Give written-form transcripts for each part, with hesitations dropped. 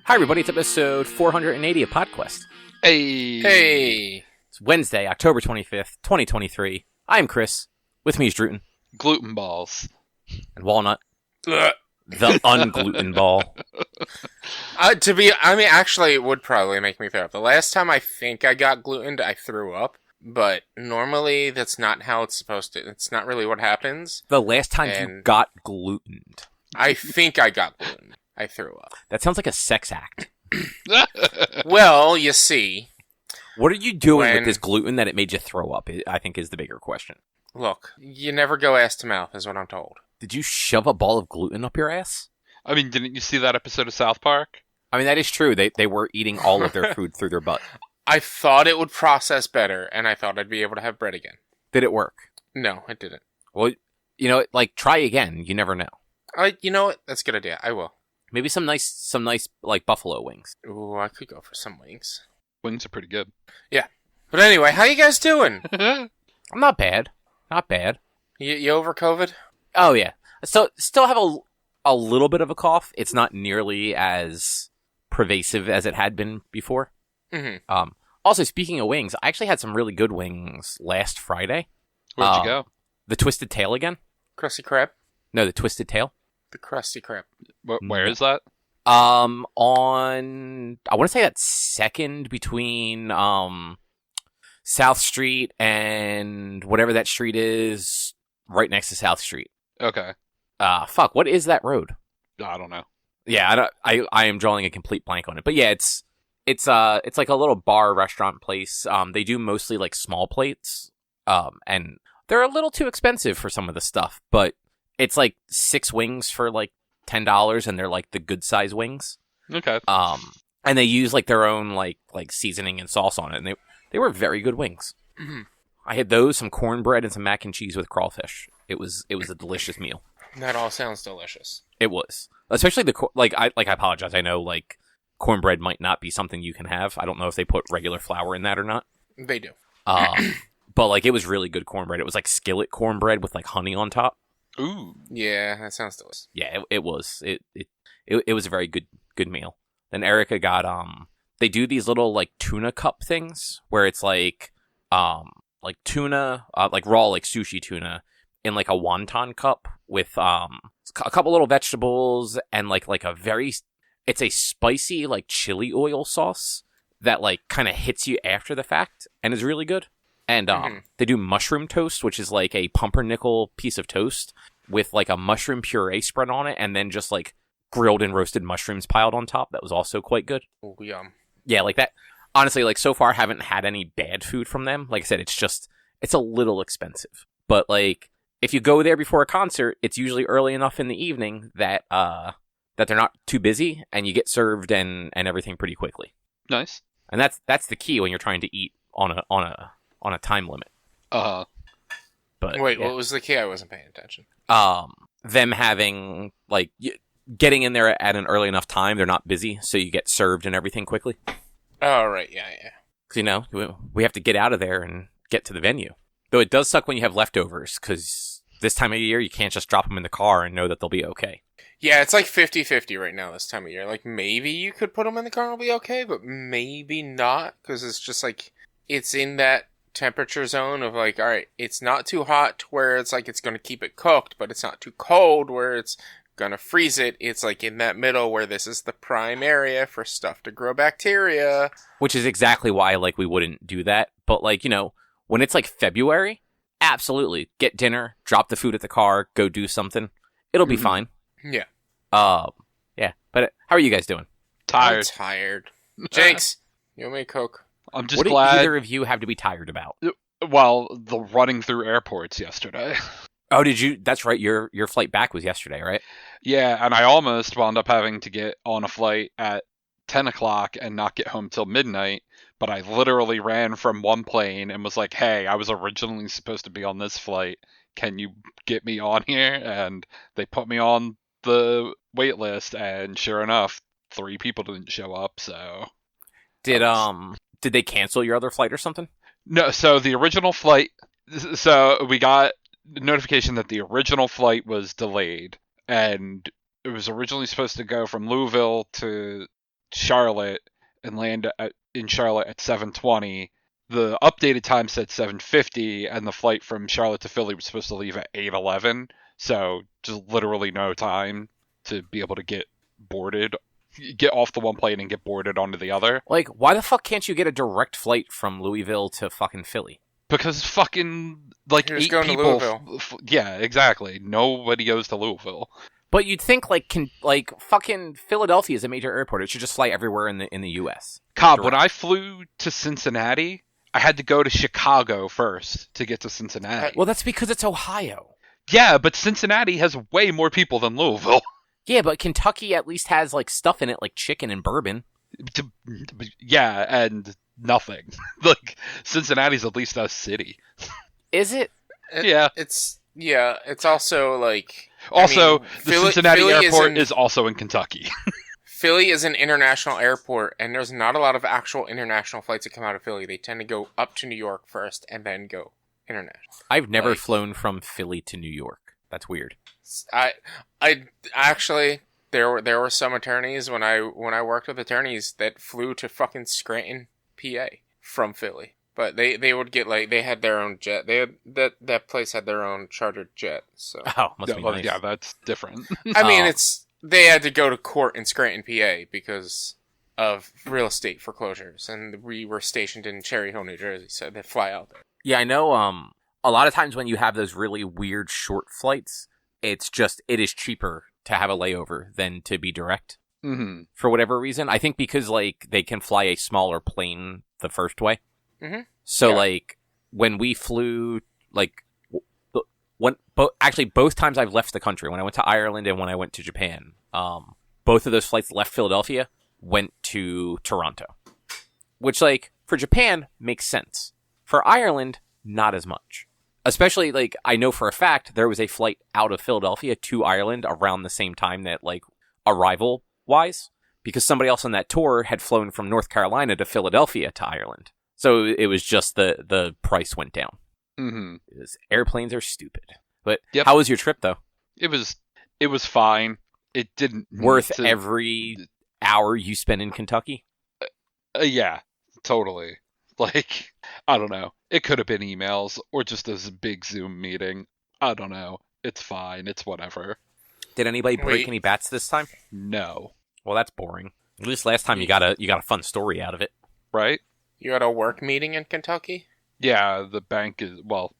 Hi, everybody. It's episode 480 of PodQuest. Hey. It's Wednesday, October 25th, 2023. I'm Chris. With me is Druten. Gluten balls. And Walnut. The ungluten ball. Actually, it would probably make me throw up. The last time I think I got glutened, I threw up. But normally, that's not how it's supposed to. It's not really what happens. The last time you got glutened. I think I got glutened. I threw up. That sounds like a sex act. Well, you see. What are you doing with this gluten that it made you throw up, I think is the bigger question. Look, you never go ass to mouth, is what I'm told. Did you shove a ball of gluten up your ass? I mean, didn't you see that episode of South Park? I mean, that is true. They were eating all of their food through their butt. I thought it would process better, and I thought I'd be able to have bread again. Did it work? No, it didn't. Well, try again. You never know. You know what? That's a good idea. I will. Maybe some nice like buffalo wings. Ooh, I could go for some wings. Wings are pretty good. Yeah. But anyway, how you guys doing? I'm not bad. Not bad. You over COVID? Oh, yeah. So, still have a little bit of a cough. It's not nearly as pervasive as it had been before. Mm-hmm. Also, speaking of wings, I actually had some really good wings last Friday. Where'd you go? The Twisted Tail again. Krusty Krab? No, the Twisted Tail. The Krusty Krab. Where is that? On, I want to say that's second between South Street and whatever that street is, right next to South Street. Okay. What is that road? I don't know. Yeah, I am drawing a complete blank on it. But yeah, it's like a little bar restaurant place. They do mostly like small plates. And they're a little too expensive for some of the stuff, but it's like 6 wings for like $10, and they're like the good size wings. Okay. And they use like their own like seasoning and sauce on it, and they were very good wings. Mm-hmm. I had those, some cornbread, and some mac and cheese with crawfish. It was a delicious meal. That all sounds delicious. It was, especially I apologize. I know like cornbread might not be something you can have. I don't know if they put regular flour in that or not. They do. But like it was really good cornbread. It was like skillet cornbread with like honey on top. Ooh. Yeah, that sounds delicious. Yeah, it was. It was a very good meal. Then Erica got they do these little like tuna cup things where it's like tuna like raw like sushi tuna in like a wonton cup with a couple little vegetables and like it's a spicy like chili oil sauce that like kind of hits you after the fact and is really good. And they do mushroom toast, which is like a pumpernickel piece of toast with like a mushroom puree spread on it, and then just like grilled and roasted mushrooms piled on top. That was also quite good. Oh, yum. Yeah, like that. Honestly, like so far, haven't had any bad food from them. Like I said, it's a little expensive, but like if you go there before a concert, it's usually early enough in the evening that they're not too busy, and you get served and everything pretty quickly. Nice. And that's the key when you're trying to eat on a time limit. But wait, yeah. What was the key? I wasn't paying attention. Them having like getting in there at an early enough time, they're not busy, so you get served and everything quickly. Oh, right, yeah. Because we have to get out of there and get to the venue. Though it does suck when you have leftovers, because this time of year you can't just drop them in the car and know that they'll be okay. Yeah, it's like 50-50 right now this time of year. Like maybe you could put them in the car and it'll be okay, but maybe not, because it's just like it's in that temperature zone of like, all right, it's not too hot where it's like it's going to keep it cooked, but it's not too cold where it's going to freeze it. It's like in that middle where this is the prime area for stuff to grow bacteria. Which is exactly why like we wouldn't do that. But like, when it's like February, absolutely. Get dinner, drop the food at the car, go do something. It'll be fine. Yeah. Yeah. But how are you guys doing? I'm tired. Jenks, you want me a Coke? I'm just what glad. Did either of you have to be tired about? Well, the running through airports yesterday. Oh, did you? That's right. Your flight back was yesterday, right? Yeah, and I almost wound up having to get on a flight at 10 o'clock and not get home till midnight, but I literally ran from one plane and was like, hey, I was originally supposed to be on this flight. Can you get me on here? And they put me on the wait list, and sure enough, 3 people didn't show up, so... Did they cancel your other flight or something? No, so the original flight... So we got notification that the original flight was delayed, and it was originally supposed to go from Louisville to Charlotte and land in Charlotte at 7:20. The updated time said 7:50, and the flight from Charlotte to Philly was supposed to leave at 8:11. So just literally no time to be able to get off the one plane and get boarded onto the other. Like, why the fuck can't you get a direct flight from Louisville to fucking Philly? Because fucking, like, You're just 8 going to people... Louisville. Yeah, exactly. Nobody goes to Louisville. But you'd think, like, fucking Philadelphia is a major airport. It should just fly everywhere in the U.S. Cobb, Direct. when I flew to Cincinnati, I had to go to Chicago first to get to Cincinnati. Well, that's because it's Ohio. Yeah, but Cincinnati has way more people than Louisville. Yeah, but Kentucky at least has, like, stuff in it, like chicken and bourbon. Yeah, and nothing. Like, Cincinnati's at least a city. Is it? Yeah. It's also like... Also, I mean, the Cincinnati Philly airport is also in Kentucky. Philly is an international airport, and there's not a lot of actual international flights that come out of Philly. They tend to go up to New York first, and then go international. I've never Like- flown from Philly to New York. That's weird. I actually... There were some attorneys when I worked with attorneys that flew to fucking Scranton, PA from Philly. But they would get, like, they had their own jet. They had, that place had their own chartered jet. So Oh, must be nice. Yeah, that's different. I mean, Oh. they had to go to court in Scranton, PA because of real estate foreclosures, and we were stationed in Cherry Hill, New Jersey, so they fly out there. Yeah, I know. A lot of times when you have those really weird short flights, it is cheaper to have a layover than to be direct. Mm-hmm. For whatever reason. I think because, like, they can fly a smaller plane the first way. Mhm. So, Yeah. like, when we flew, like, actually, both times I've left the country, when I went to Ireland and when I went to Japan, both of those flights left Philadelphia, went to Toronto. Which, like, for Japan, makes sense. For Ireland, not as much. Especially, like, I know for a fact there was a flight out of Philadelphia to Ireland around the same time that, like, arrival-wise, because somebody else on that tour had flown from North Carolina to Philadelphia to Ireland. So it was just the price went down. Mm-hmm. Airplanes are stupid. But Yep. how was your trip, though? It was fine. It didn't need Worth to- every hour you spent in Kentucky? Yeah, totally. Like, I don't know. It could have been emails or just a big Zoom meeting. I don't know. It's fine. It's whatever. Did anybody break Wait. any bats this time? No. Well, that's boring. At least last time you got a fun story out of it. Right? You had a work meeting in Kentucky? Yeah, the bank is, well,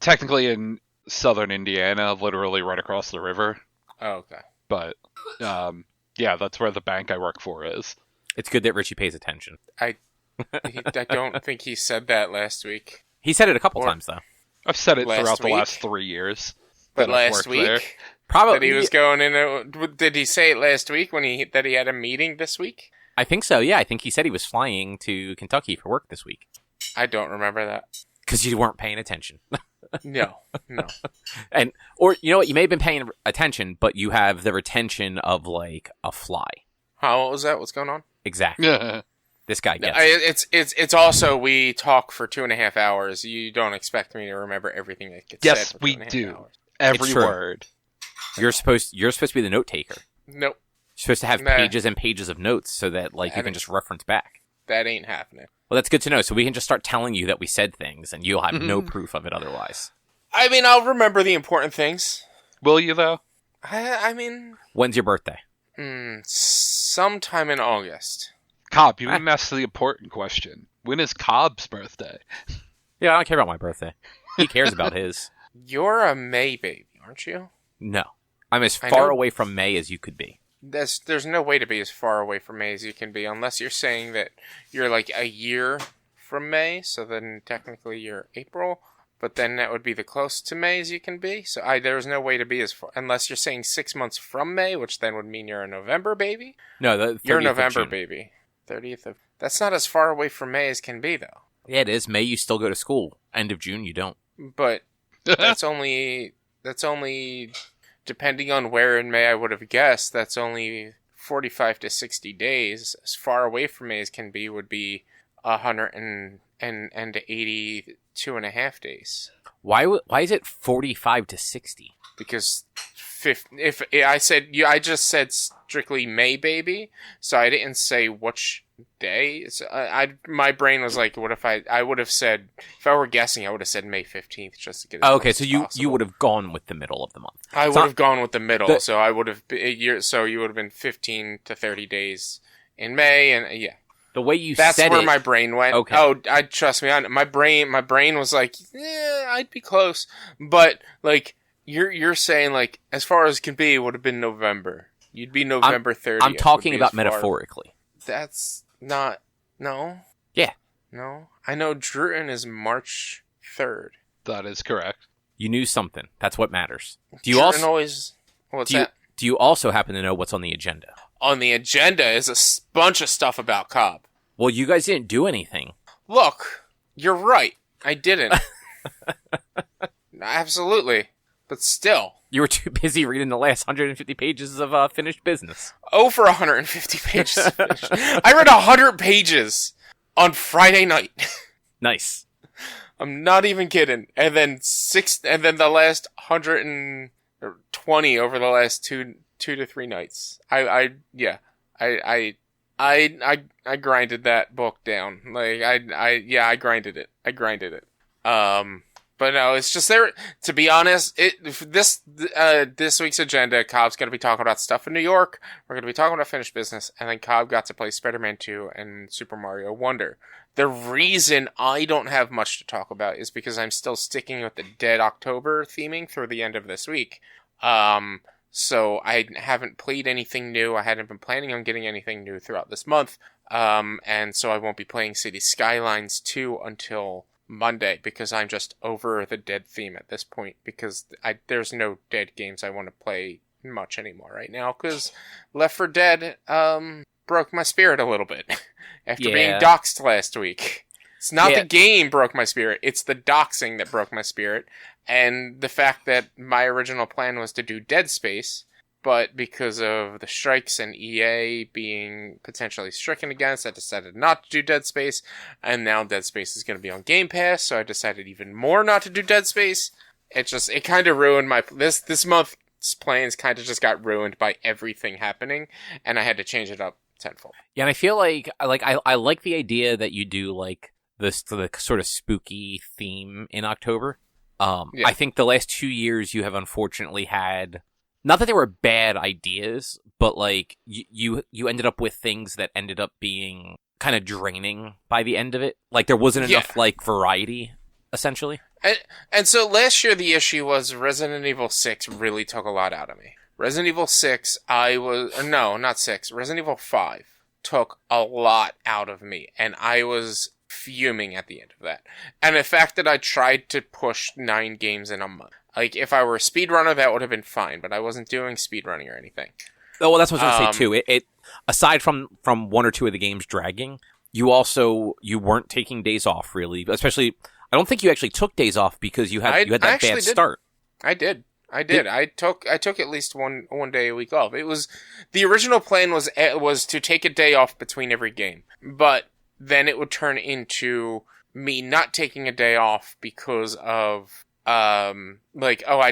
technically in southern Indiana, literally right across the river. Oh, okay. But, yeah, that's where the bank I work for is. It's good that Richie pays attention. I don't think he said that last week. He said it a couple Or- times, though. I've said it Last throughout the week? last 3 years. But that I've last worked there. week, Probably. that he was going in. Did he say it last week that he had a meeting this week? I think so, yeah. I think he said he was flying to Kentucky for work this week. I don't remember that. Because you weren't paying attention. No. Or, you know what? You may have been paying attention, but you have the retention of, like, a fly. How was that? What's going on? Exactly. Yeah. This guy gets it. It's also, we talk for 2.5 hours. You don't expect me to remember everything that gets Yes, said for we 2.5 do. hours. Every It's true. word. You're supposed to be the note taker. Nope. You're supposed to have Nah. pages and pages of notes so that, like, you Haven't- can just reference back. That ain't happening. Well, that's good to know. So we can just start telling you that we said things, and you'll have no proof of it otherwise. I mean, I'll remember the important things. Will you, though? I mean, When's your birthday? sometime in August. Cobb, you didn't ask the important question. When is Cobb's birthday? Yeah, I don't care about my birthday. He cares about his. You're a May baby, aren't you? No. I'm as I far know. away from May as you could be. There's no way to be as far away from May as you can be, unless you're saying that you're like a year from May, so then technically you're April, but then that would be the close to May as you can be. So there's no way to be as far, unless you're saying 6 months from May, which then would mean you're a November baby. No, the 30th You're a of November June. baby. 30th of... That's not as far away from May as can be, though. Yeah, it is. May, you still go to school. End of June, you don't. But that's only depending on where in May I would have guessed, that's only 45 to 60 days. As far away from May as can be would be 180 and 82.5 days. Why is it 45 to 60? Because if I just said strictly May, baby, so I didn't say which day. So my brain was like, what if I would have said, if I were guessing, I would have said May 15th just to get it. Okay, so you would have gone with the middle of the month. I would have gone with the middle, so I would have so you would have been 15 to 30 days in May, and yeah. The way you That's said where it, my brain went. Okay. Oh, I trust me on my brain was like, yeah, I'd be close, but like you're saying like as far as can be, it would have been November. You'd be November 30th. I'm talking about metaphorically. That's not no. Yeah. No, I know Druten is March 3rd. That is correct. You knew something. That's what matters. Do you Druten always? What's that? Do you also happen to know what's on the agenda? On the agenda is a bunch of stuff about Cobb. Well, you guys didn't do anything. Look, you're right. I didn't. Absolutely. But still. You were too busy reading the last 150 pages of finished business. Over 150 pages. I read 100 pages on Friday night. Nice. I'm not even kidding. And then the last 120 over the last two to three nights. I grinded that book down. Like I grinded it. But no, it's just there. To be honest, this week's agenda, Cobb's going to be talking about stuff in New York. We're going to be talking about finished business, and then Cobb got to play Spider-Man 2 and Super Mario Wonder. The reason I don't have much to talk about is because I'm still sticking with the Dead October theming through the end of this week. So I haven't played anything new. I hadn't been planning on getting anything new throughout this month. And so I won't be playing City Skylines 2 until Monday because I'm just over the Dead theme at this point because there's no Dead games I want to play much anymore right now because Left 4 Dead broke my spirit a little bit after being doxxed last week. It's not the game broke my spirit, it's the doxing that broke my spirit. And the fact that my original plan was to do Dead Space, but because of the strikes and EA being potentially stricken against, I decided not to do Dead Space. And now Dead Space is going to be on Game Pass, so I decided even more not to do Dead Space. It kind of ruined my... This month's plans kind of just got ruined by everything happening, and I had to change it up tenfold. Yeah, and I feel like I like the idea that you do like the sort of spooky theme in October. I think the last 2 years you have unfortunately had, not that they were bad ideas, but like you ended up with things that ended up being kind of draining by the end of it. Like there wasn't enough like variety, essentially. And so last year the issue was Resident Evil 6 really took a lot out of me. Resident Evil 6, Resident Evil 5 took a lot out of me, and I was fuming at the end of that. And the fact that I tried to push 9 games in a month. Like, if I were a speedrunner, that would have been fine, but I wasn't doing speedrunning or anything. Oh, well, that's what I was going to say, too. It aside from 1 or 2 of the games dragging, you weren't taking days off, really. Especially, I don't think you actually took days off because you had that bad start. I did. I took at least one day a week off. It was, the original plan was to take a day off between every game, but then it would turn into me not taking a day off because of, I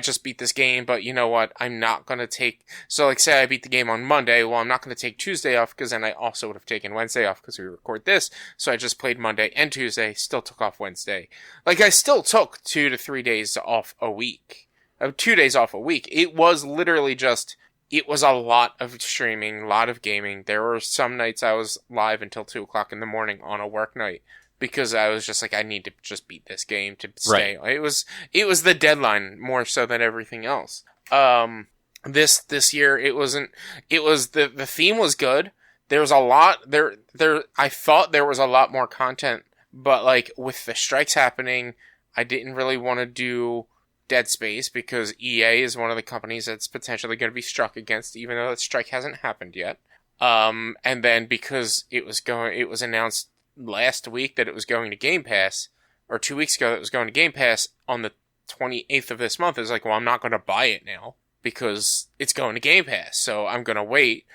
just beat this game, but you know what, I'm not gonna take, so like say I beat the game on Monday, well I'm not gonna take Tuesday off because then I also would have taken Wednesday off because we record this, so I just played Monday and Tuesday, still took off Wednesday. Like I still took 2 to 3 days off a week. 2 days off a week. It was literally just, it was a lot of streaming, a lot of gaming. There were some nights I was live until 2 o'clock in the morning on a work night because I was just like, I need to just beat this game to stay. Right. It was the deadline more so than everything else. This year it was the theme was good. There was a lot I thought there was a lot more content, but like with the strikes happening, I didn't really want to do Dead Space because EA is one of the companies that's potentially going to be struck against, even though that strike hasn't happened yet. And then because it was announced last week that it was going to Game Pass, or 2 weeks ago that it was going to Game Pass on the 28th of this month. It's like, well, I'm not going to buy it now because it's going to Game Pass, so I'm going to wait.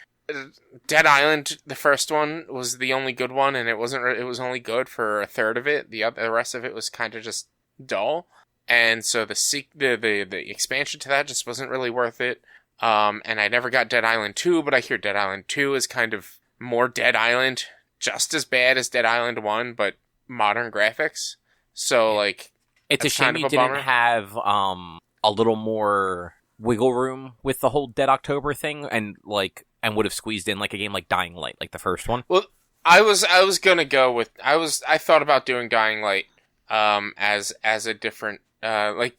Dead Island, the first one, was the only good one, and it was only good for a third of it. The rest of it was kind of just dull, and so the expansion to that just wasn't really worth it. And I never got Dead Island 2, but I hear Dead Island 2 is kind of more Dead Island, just as bad as Dead Island 1, but modern graphics. So, like, it's a shame you didn't have a little more wiggle room with the whole Dead October thing, and would have squeezed in like a game like Dying Light, like the first one. Well, I was gonna go with I thought about doing Dying Light as a different I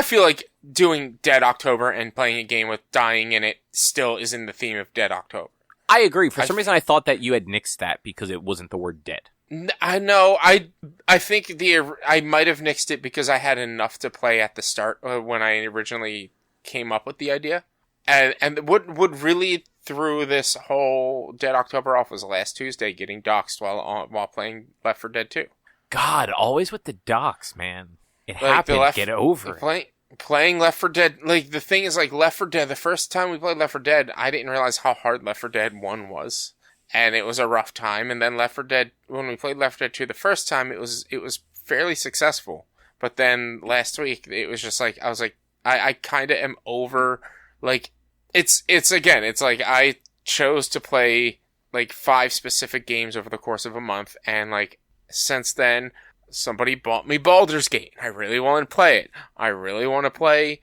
feel like doing Dead October and playing a game with dying in it still is in the theme of Dead October. I agree. For some reason, I thought that you had nixed that because it wasn't the word dead. I know. I think I might have nixed it because I had enough to play at the start when I originally came up with the idea, and what really threw this whole Dead October off was last Tuesday getting doxxed while playing Left 4 Dead 2. God, always with the docs, man. It happened. Get over it. Playing Left 4 Dead, like, the thing is, like, Left 4 Dead, the first time we played Left 4 Dead, I didn't realize how hard Left 4 Dead 1 was. And it was a rough time. And then Left 4 Dead, when we played Left 4 Dead 2 the first time, it was fairly successful. But then last week, it was just like, I was like, I kind of am over, like, it's like, I chose to play, like, 5 specific games over the course of a month, and, like, since then, somebody bought me Baldur's Gate. I really want to play it. I really want to play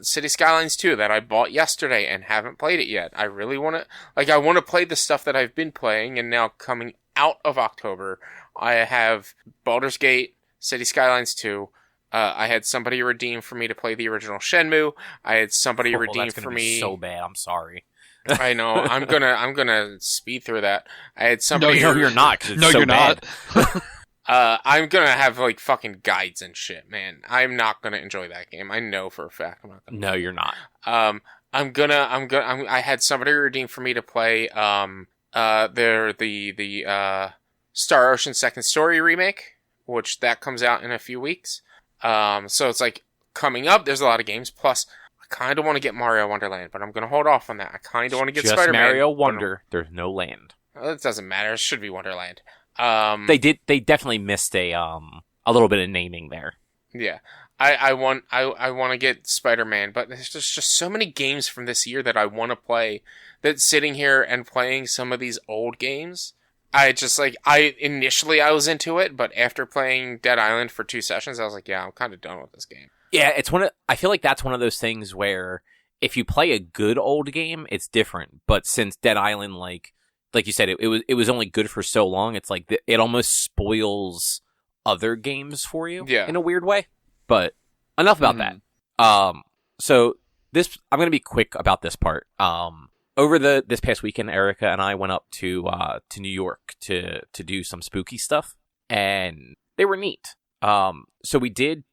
City Skylines 2 that I bought yesterday and haven't played it yet. I really want to, I want to play the stuff that I've been playing, and now coming out of October, I have Baldur's Gate, City Skylines 2. I had somebody redeem for me to play the original Shenmue. I had somebody redeem for me. Be so bad. I'm sorry. I know. I'm gonna speed through that. I had somebody. No, you're not. No, you're not. I'm gonna have like fucking guides and shit, man. I'm not gonna enjoy that game. I know for a fact I'm not gonna. No, you're not. I had somebody redeem for me to play. The Star Ocean Second Story remake, which that comes out in a few weeks. So it's like coming up. There's a lot of games. Plus, I kind of want to get Mario Wonderland, but I'm going to hold off on that. I kind of want to get Spider-Man. Mario Wonder. There's no land. It doesn't matter. It should be Wonderland. They definitely missed a little bit of naming there. Yeah. I want to get Spider-Man, but there's just so many games from this year that I want to play, that sitting here and playing some of these old games, initially I was into it, but after playing Dead Island for 2 sessions, I was like, yeah, I'm kind of done with this game. Yeah, I feel like that's one of those things where if you play a good old game, it's different. But since Dead Island, like you said, it was only good for so long, it's like it almost spoils other games for you in a weird way. But enough about that. So I'm going to be quick about this part. Over this past weekend, Erica and I went up to New York to do some spooky stuff, and they were neat. So we did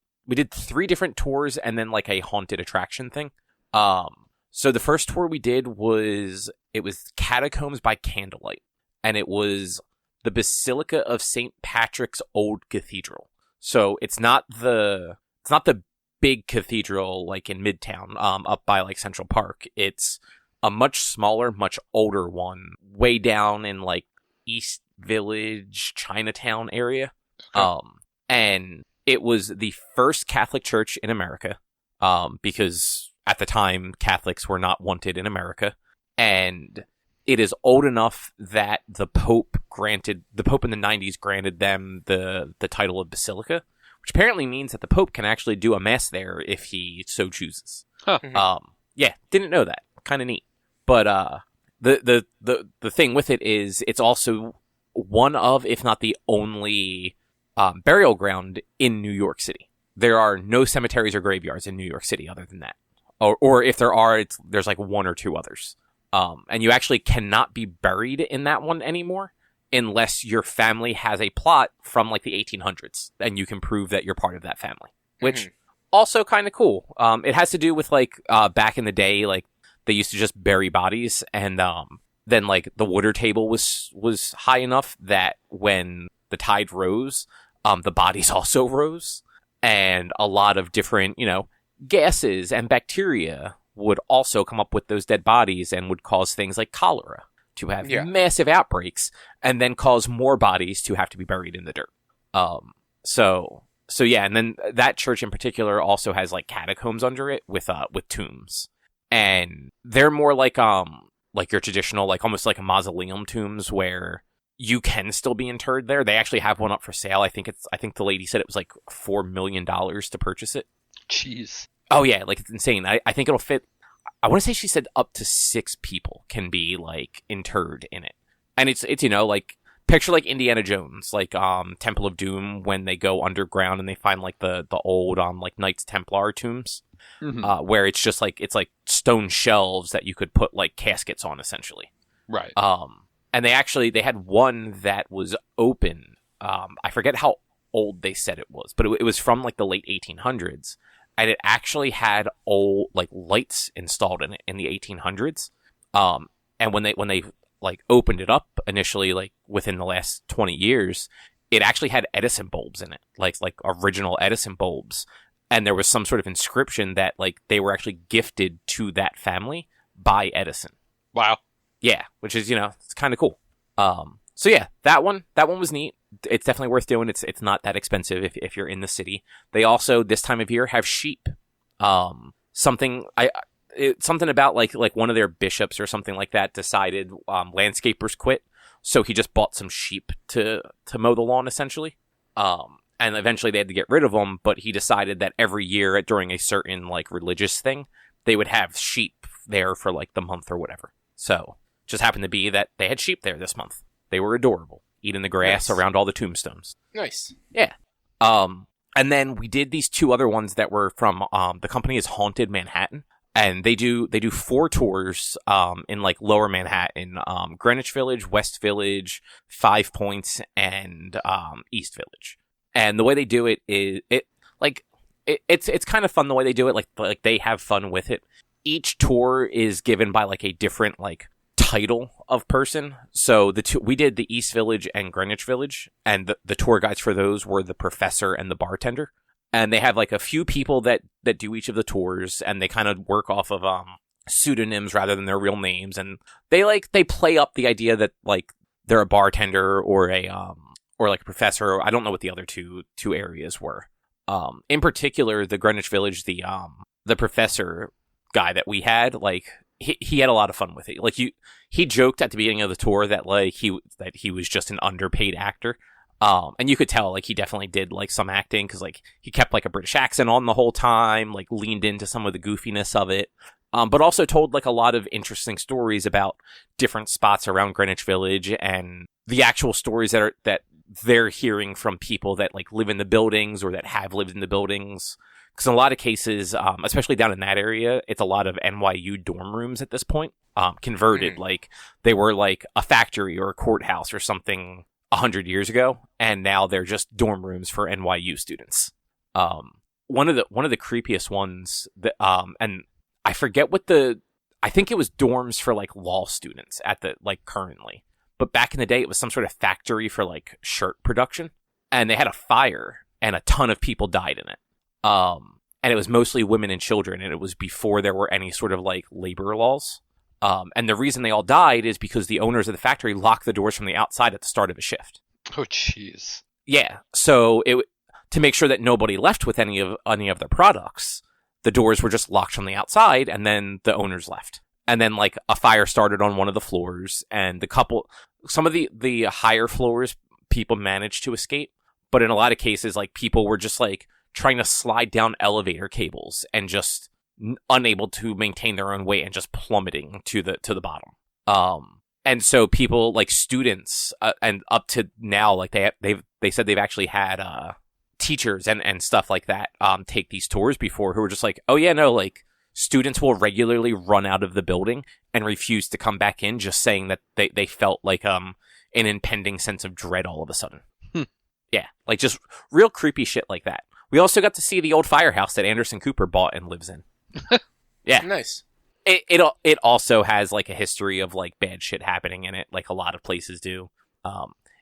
3 different tours and then like a haunted attraction thing. So the first tour we did was Catacombs by Candlelight, and it was the Basilica of St. Patrick's Old Cathedral. So it's not the big cathedral like in Midtown, up by like Central Park. It's a much smaller, much older one, way down in like East Village, Chinatown area. Okay. And it was the first Catholic church in America, because at the time Catholics were not wanted in America, and it is old enough that the Pope in the 90s granted them the title of Basilica, which apparently means that the Pope can actually do a mass there if he so chooses. Huh. Yeah, didn't know that. Kind of neat. But the thing with it is it's also one of, if not the only, burial ground in New York City. There are no cemeteries or graveyards in New York City other than that. Or if there are, there's like 1 or 2 others. And you actually cannot be buried in that one anymore unless your family has a plot from like the 1800s, and you can prove that you're part of that family, which also kind of cool. It has to do with like back in the day, like they used to just bury bodies, and then like the water table was high enough that when the tide rose, the bodies also rose, and a lot of different gases and bacteria would also come up with those dead bodies and would cause things like cholera to have massive outbreaks and then cause more bodies to have to be buried in the dirt. So yeah, and then that church in particular also has like catacombs under it with tombs. And they're more like your traditional, like almost like a mausoleum tombs where you can still be interred there. They actually have one up for sale. I think the lady said it was like $4 million to purchase it. Jeez. Oh yeah, like it's insane. I think it'll fit. I want to say she said up to 6 people can be like interred in it. And it's like picture like Indiana Jones, like Temple of Doom when they go underground and they find like the old like Knights Templar tombs. Mm-hmm. Where it's just like stone shelves that you could put like caskets on essentially. Right. And they had one that was open. I forget how old they said it was, but it was from like the late 1800s, and it actually had old like lights installed in it in the 1800s. And when they like opened it up initially, like within the last 20 years, it actually had Edison bulbs in it, like original Edison bulbs. And there was some sort of inscription that like they were actually gifted to that family by Edison. Wow. Yeah, which is, it's kind of cool. So yeah, that one was neat. It's definitely worth doing. It's not that expensive if you're in the city. They also this time of year have sheep. Something about like one of their bishops or something like that decided landscapers quit, so he just bought some sheep to mow the lawn essentially. And eventually they had to get rid of them, but he decided that every year during a certain like religious thing, they would have sheep there for like the month or whatever. So just happened to be that they had sheep there this month. They were adorable, eating the grass around all the tombstones. Nice. Yeah. And then we did these 2 other ones that were from the company is Haunted Manhattan, and they do 4 tours in like Lower Manhattan, Greenwich Village, West Village, 5 Points, and East Village. And the way they do it is it's kind of fun the way they do it. Like they have fun with it. Each tour is given by like a different like title of person. So we did the East Village and Greenwich Village, and the tour guides for those were the professor and the bartender. And they have like a few people that do each of the tours, and they kind of work off of pseudonyms rather than their real names. And they play up the idea that like they're a bartender or like a professor. I don't know what the other two areas were. In particular, the Greenwich Village, the professor guy that we had, like he had a lot of fun with it. Like he joked at the beginning of the tour that like he was just an underpaid actor. And you could tell like he definitely did like some acting because like he kept like a British accent on the whole time, like leaned into some of the goofiness of it. But also told like a lot of interesting stories about different spots around Greenwich Village and the actual stories that they're hearing from people that like live in the buildings or that have lived in the buildings. Because in a lot of cases, especially down in that area, it's a lot of NYU dorm rooms at this point, converted. Like they were like a factory or a courthouse or something 100 years ago, and now they're just dorm rooms for NYU students. One of the creepiest ones that, and I forget I think it was dorms for like law students at the like currently. But back in the day, it was some sort of factory for like shirt production, and they had a fire, and a ton of people died in it. And it was mostly women and children, and it was before there were any sort of like labor laws. And the reason they all died is because the owners of the factory locked the doors from the outside at the start of a shift. Oh, jeez. Yeah, so to make sure that nobody left with any of their products, the doors were just locked from the outside, and then the owners left. And then like a fire started on one of the floors, and some of the higher floors, people managed to escape. But in a lot of cases, like people were just like trying to slide down elevator cables and just unable to maintain their own weight and just plummeting to the bottom. And so people like students, and up to now, like they said they've actually had, teachers and stuff like that, take these tours before who were just like, oh yeah, no, like, students will regularly run out of the building and refuse to come back in, just saying that they felt like an impending sense of dread all of a sudden. Yeah, like just real creepy shit like that. We also got to see the old firehouse that Anderson Cooper bought and lives in. Yeah, nice. It also has like a history of like bad shit happening in it, like a lot of places do.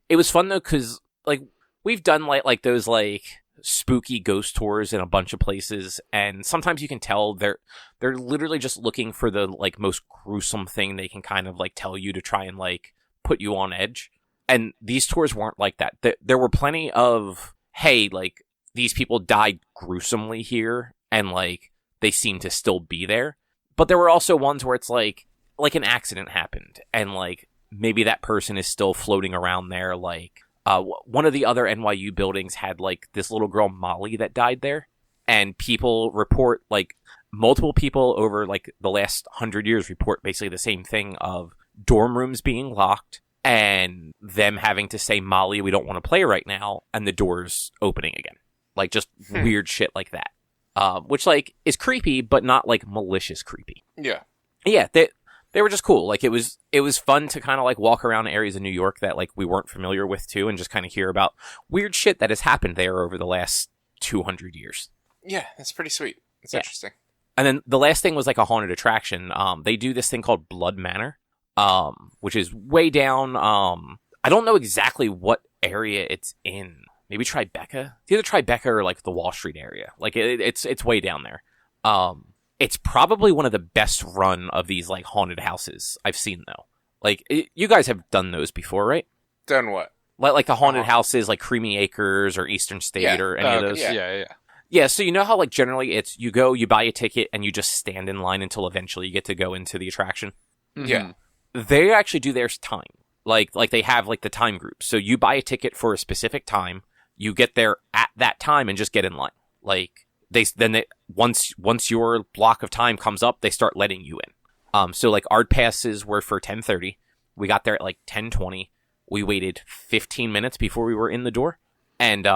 It was fun though because like we've done like those like spooky ghost tours in a bunch of places, and sometimes you can tell they're literally just looking for the like most gruesome thing they can kind of like tell you to try and like put you on edge. And these tours weren't like that. There were plenty of, hey, like these people died gruesomely here, and like they seem to still be there. But there were also ones where it's like an accident happened, and like maybe that person is still floating around there. Like one of the other NYU buildings had like this little girl Molly that died there, and people report, like multiple people over like the last 100 years report basically the same thing of dorm rooms being locked and them having to say, Molly, we don't want to play right now, and the doors opening again. Like just weird shit like that. Which like is creepy, but not like malicious creepy. Yeah. Yeah, they were just cool. Like it was fun to kind of like walk around areas of New York that like we weren't familiar with too, and just kind of hear about weird shit that has happened there over the last 200 years. Yeah, that's pretty sweet. It's interesting. And then the last thing was like a haunted attraction. They do this thing called Blood Manor, which is way down. I don't know exactly what area it's in. Maybe Tribeca. It's either Tribeca or like the Wall Street area. Like it's way down there. It's probably one of the best run of these like haunted houses I've seen though. Like you guys have done those before, right? Done what? Like the haunted houses, like Creamy Acres or Eastern State or any of those. Yeah. So you know how like generally it's you go, you buy a ticket, and you just stand in line until eventually you get to go into the attraction. Mm-hmm. Yeah. They actually do theirs time. Like they have like the time group. So you buy a ticket for a specific time. You get there at that time and just get in line. Like once your block of time comes up, they start letting you in. So like our passes were for 10:30. We got there at like 10:20. We waited 15 minutes before we were in the door. And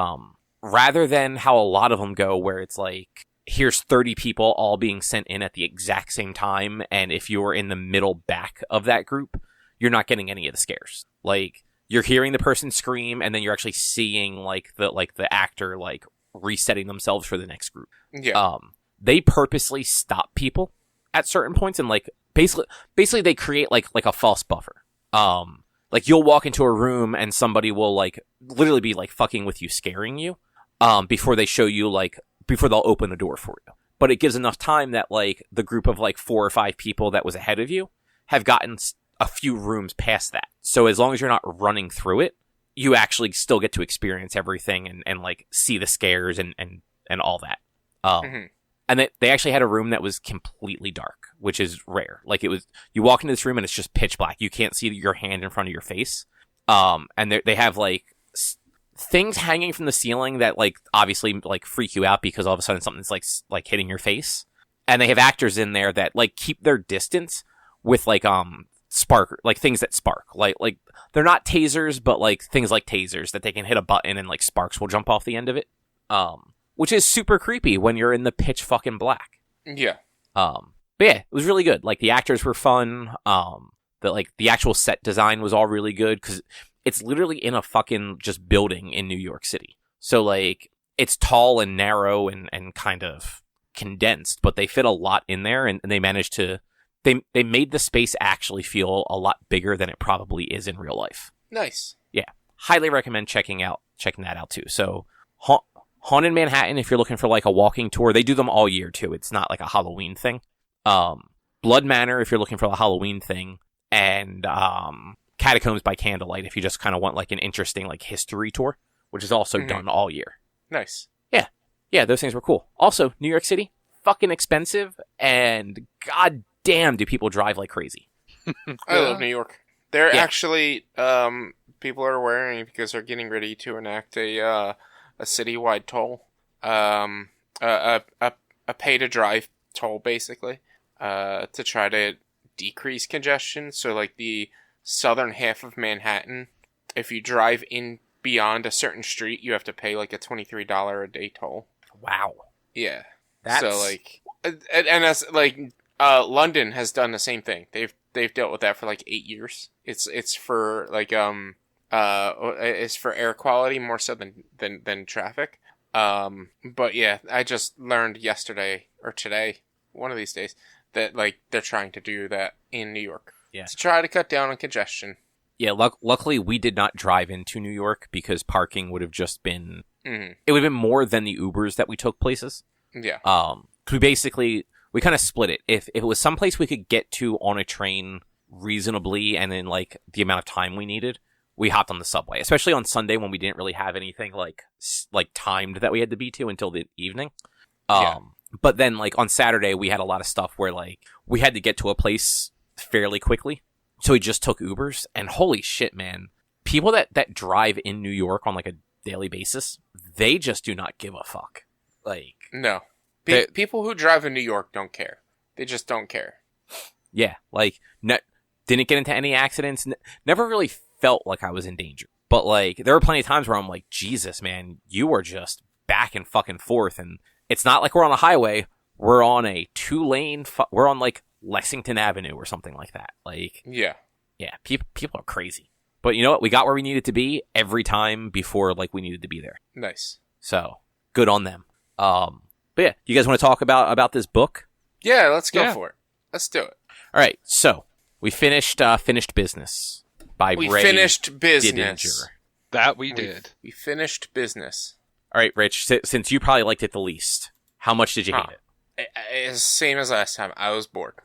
rather than how a lot of them go, where it's like here's 30 people all being sent in at the exact same time, and if you're in the middle back of that group, you're not getting any of the scares. Like you're hearing the person scream, and then you're actually seeing like the actor like resetting themselves for the next group. Yeah. They purposely stop people at certain points, and like basically they create like a false buffer. Like you'll walk into a room and somebody will like literally be like fucking with you, scaring you, before they show you before they'll open the door for you. But it gives enough time that like the group of like 4 or 5 people that was ahead of you have gotten a few rooms past that. So as long as you're not running through it, you actually still get to experience everything and like see the scares and all that. And they actually had a room that was completely dark, which is rare. Like you walk into this room and it's just pitch black. You can't see your hand in front of your face. And they have like things hanging from the ceiling that like obviously like freak you out because all of a sudden something's like hitting your face. And they have actors in there that like keep their distance with like spark, like things that spark, like they're not tasers, but like things like tasers that they can hit a button and like sparks will jump off the end of it, which is super creepy when you're in the pitch fucking black. Yeah. But yeah, it was really good. Like the actors were fun. The actual set design was all really good because it's literally in a fucking just building in New York City. So like it's tall and narrow and kind of condensed, but they fit a lot in there, and they managed to. They made the space actually feel a lot bigger than it probably is in real life. Nice. Yeah. Highly recommend checking that out too. So Haunted Manhattan, if you're looking for like a walking tour, they do them all year too. It's not like a Halloween thing. Blood Manor, if you're looking for a Halloween thing, and Catacombs by Candlelight, if you just kind of want like an interesting like history tour, which is also done all year. Nice. Yeah, those things were cool. Also, New York City, fucking expensive, and god damn, do people drive like crazy. I love New York. They're actually, people are worrying because they're getting ready to enact a citywide toll, a pay to drive toll basically, to try to decrease congestion. So like the southern half of Manhattan, if you drive in beyond a certain street, you have to pay like a $23 a day toll. Wow. Yeah. That's... So like, and that's like, London has done the same thing. They've dealt with that for like 8 years. It's for like it's for air quality more so than traffic. But yeah, I just learned yesterday or today, one of these days, that like they're trying to do that in New York. Yeah. To try to cut down on congestion. Yeah, luckily we did not drive into New York because parking would have just been Mm-hmm. It would have been more than the Ubers that we took places. Yeah. 'Cause we kind of split it. If it was someplace we could get to on a train reasonably and in like the amount of time we needed, we hopped on the subway, especially on Sunday when we didn't really have anything like timed that we had to be to until the evening. But then like on Saturday we had a lot of stuff where like we had to get to a place fairly quickly. So we just took Ubers, and holy shit, man. People that drive in New York on like a daily basis, they just do not give a fuck. Like, no. People who drive in New York don't care. They just don't care. Yeah, like, didn't get into any accidents. Never really felt like I was in danger. But, like, there were plenty of times where I'm like, Jesus, man, you are just back and fucking forth. And it's not like we're on a highway. We're on a 2-lane, we're on, like, Lexington Avenue or something like that. Like, yeah, people are crazy. But you know what? We got where we needed to be every time before, like, we needed to be there. Nice. So, good on them. But yeah, you guys want to talk about this book? Yeah, let's go for it. Let's do it. All right, so we finished Business by Ray Didinger. That we did. We finished Business. All right, Rich, since you probably liked it the least, how much did you hate it? It's same as last time. I was bored.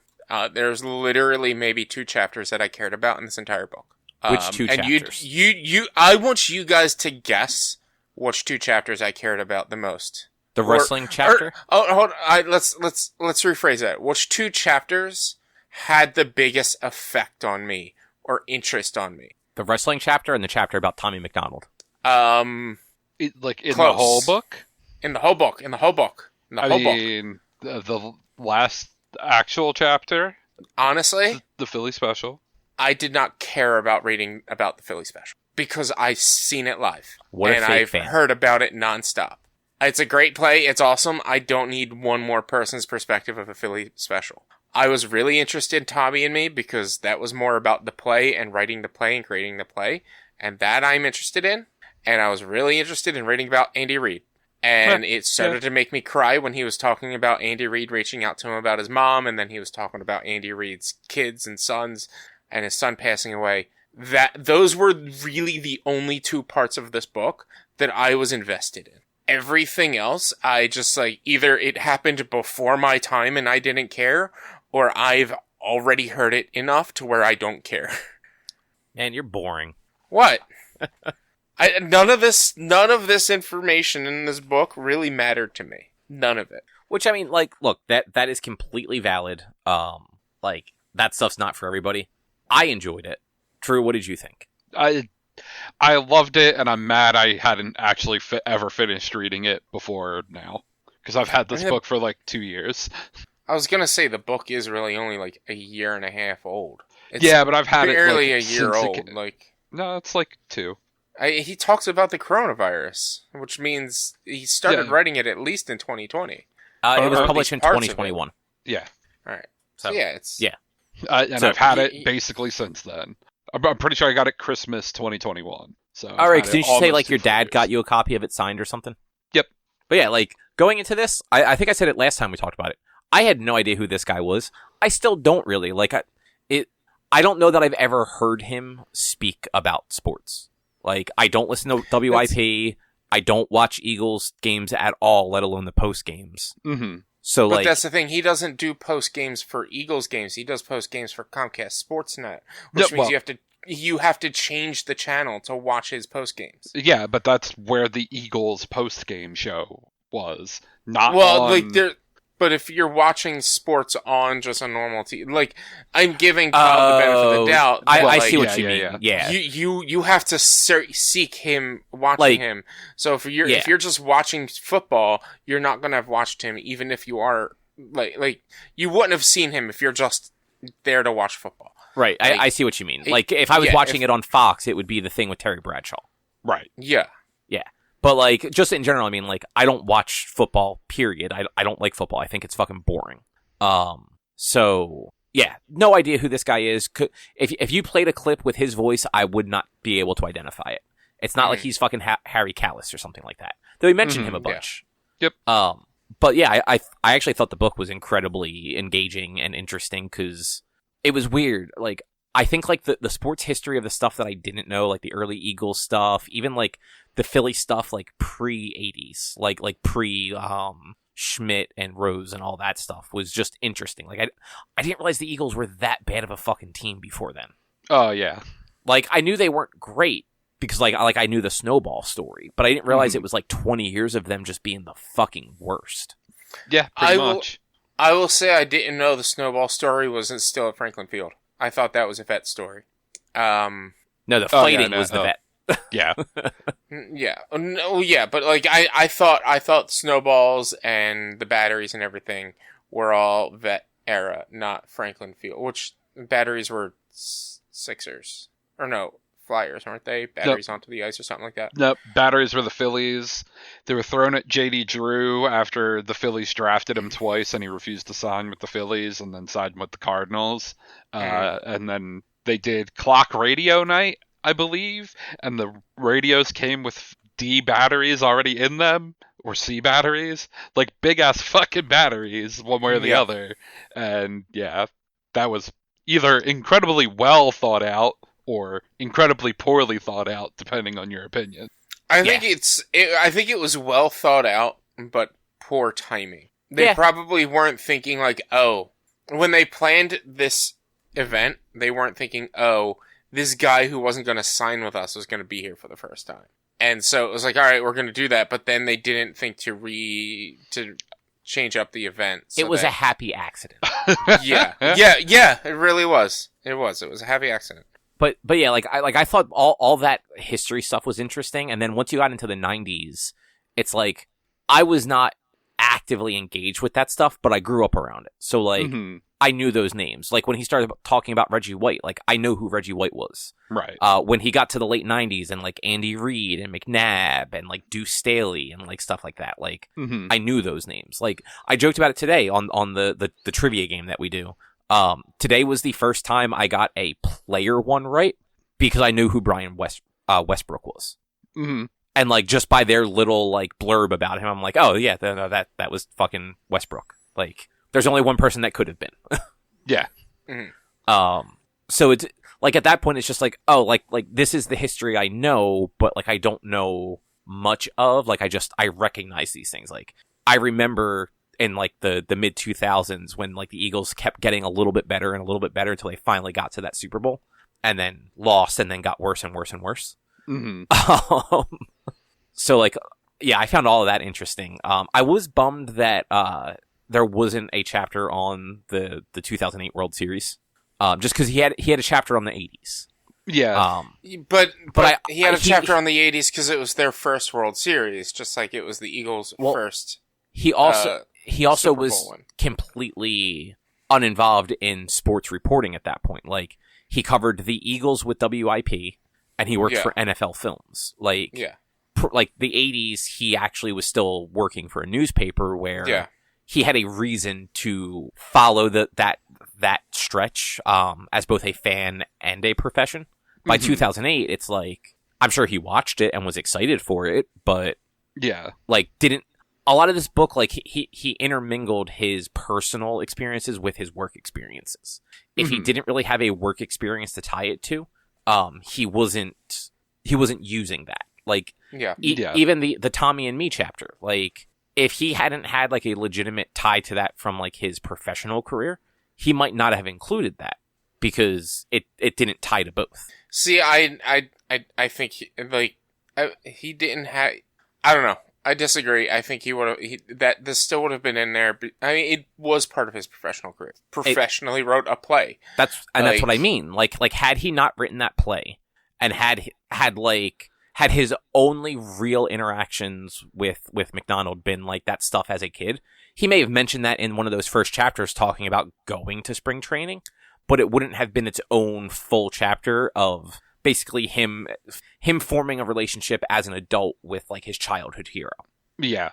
There's literally maybe 2 chapters that I cared about in this entire book. Which 2 chapters? And I want you guys to guess which 2 chapters I cared about the most. The wrestling chapter? Hold on. Let's rephrase that. Which 2 chapters had the biggest effect on me or interest on me? The wrestling chapter and the chapter about Tommy McDonald. The whole book? In the whole book. The last actual chapter? Honestly? The Philly special? I did not care about reading about the Philly special because I've seen it live. And I've heard about it nonstop. It's a great play. It's awesome. I don't need one more person's perspective of a Philly special. I was really interested in Tommy and Me because that was more about the play and writing the play and creating the play. And that I'm interested in. And I was really interested in reading about Andy Reid. And it started to make me cry when he was talking about Andy Reid reaching out to him about his mom. And then he was talking about Andy Reid's kids and sons and his son passing away. Those were really the only 2 parts of this book that I was invested in. Everything else, I just like either it happened before my time and I didn't care, or I've already heard it enough to where I don't care. Man, you're boring. What? None of this information in this book really mattered to me. None of it. Which, I mean, like, look, that is completely valid. Like, that stuff's not for everybody. I enjoyed it. Drew, what did you think? I loved it, and I'm mad I hadn't actually ever finished reading it before now. Because I've had this book for like 2 years. I was going to say the book is really only like a year and a half old. It's but I've had it barely a year old. No, it's like 2. He talks about the coronavirus, which means he started writing it at least in 2020. It was published in 2021. Yeah. All right. So yeah, it's... Yeah. I've had it basically since then. I'm pretty sure I got it Christmas 2021. So all right, didn't you say like your dad got you a copy of it signed or something? Yep. But yeah, like going into this, I think I said it last time we talked about it. I had no idea who this guy was. I still don't really. Like I don't know that I've ever heard him speak about sports. Like I don't listen to WIP. I don't watch Eagles games at all, let alone the post games. Mm-hmm. So, but that's the thing. He doesn't do post games for Eagles games. He does post games for Comcast Sportsnet, which means you have to change the channel to watch his post games. Yeah, but that's where the Eagles post game show was. But if you're watching sports on just a normal TV, like I'm giving Kyle the benefit of the doubt. I see what you mean. Yeah. You have to seek him watching him. So if you're just watching football, you're not gonna have watched him, even if you are like you wouldn't have seen him if you're just there to watch football. Right. I see what you mean. Like if I was watching it on Fox, it would be the thing with Terry Bradshaw. Right. Yeah. Yeah. But, like, just in general, I mean, like, I don't watch football, period. I don't like football. I think it's fucking boring. So, yeah, no idea who this guy is. If you played a clip with his voice, I would not be able to identify it. It's not like he's fucking Harry Callis or something like that. Though he mentioned him a bunch. Yeah. Yep. But, yeah, I actually thought the book was incredibly engaging and interesting because it was weird. Like, I think like the sports history of the stuff that I didn't know, like the early Eagles stuff, even like the Philly stuff, like pre-80s, like pre Schmidt and Rose and all that stuff was just interesting. Like I didn't realize the Eagles were that bad of a fucking team before then. Oh yeah. Like I knew they weren't great because like I knew the snowball story, but I didn't realize it was like 20 years of them just being the fucking worst. Yeah, pretty much. I will say I didn't know the snowball story wasn't still at Franklin Field. I thought that was a vet story. No, the fighting was the vet. Yeah. Yeah. No, yeah, but like I thought snowballs and the batteries and everything were all vet era, not Franklin Field, which batteries were Sixers. Or no, Flyers, weren't they? Batteries onto the ice or something like that. Nope. Batteries were the Phillies. They were thrown at JD Drew after the Phillies drafted him twice and he refused to sign with the Phillies and then signed with the Cardinals. And then they did clock radio night, I believe, and the radios came with D batteries already in them, or C batteries, like big ass fucking batteries, one way or the other. And yeah, that was either incredibly well thought out or incredibly poorly thought out, depending on your opinion. I think I think it was well thought out, but poor timing. They probably weren't thinking like, oh, when they planned this event, they weren't thinking, oh, this guy who wasn't going to sign with us was going to be here for the first time. And so it was like, all right, we're going to do that. But then they didn't think to change up the event. So it was a happy accident. Yeah, it really was. It was a happy accident. But yeah, I thought all that history stuff was interesting. And then once you got into the 90s, it's like, I was not actively engaged with that stuff, but I grew up around it. So like, I knew those names. Like when he started talking about Reggie White, like I know who Reggie White was. Right. When he got to the late 90s and like Andy Reid and McNabb and like Deuce Staley and like stuff like that, like I knew those names. Like I joked about it today on the trivia game that we do. Today was the first time I got a player one right because I knew who Brian Westbrook was. Mm-hmm. And like just by their little like blurb about him, I'm like, oh yeah, no, that was fucking Westbrook. Like there's only one person that could have been. Yeah. Mm-hmm. So it's like at that point it's just like, oh, like this is the history I know, but like I don't know much of. Like I recognize these things. Like I remember in like the mid 2000s when like the Eagles kept getting a little bit better and a little bit better until they finally got to that Super Bowl and then lost and then got worse and worse and worse. Mm-hmm. So like, yeah, I found all of that interesting. I was bummed that there wasn't a chapter on the 2008 World Series, just because he had a chapter on the 80s. Yeah, but he had a chapter on the 80s because it was their first World Series, just like it was the Eagles' first. He also was completely uninvolved in sports reporting at that point. Like he covered the Eagles with WIP, and he worked for NFL Films. Like like the 80s, he actually was still working for a newspaper where he had a reason to follow that stretch as both a fan and a profession. By 2008, it's like I'm sure he watched it and was excited for it, but like didn't. A lot of this book, like he intermingled his personal experiences with his work experiences. If he didn't really have a work experience to tie it to, he wasn't using that. Like even the Tommy and Me chapter, like if he hadn't had like a legitimate tie to that from like his professional career, he might not have included that because it didn't tie to both. See, I think he didn't have. I don't know. I disagree. I think he would have. That this still would have been in there. I mean, it was part of his professional career. Professionally wrote a play. That's what I mean. Like had he not written that play, and had his only real interactions with McDonald been like that stuff as a kid, he may have mentioned that in one of those first chapters talking about going to spring training, but it wouldn't have been its own full chapter of basically him forming a relationship as an adult with like his childhood hero. Yeah.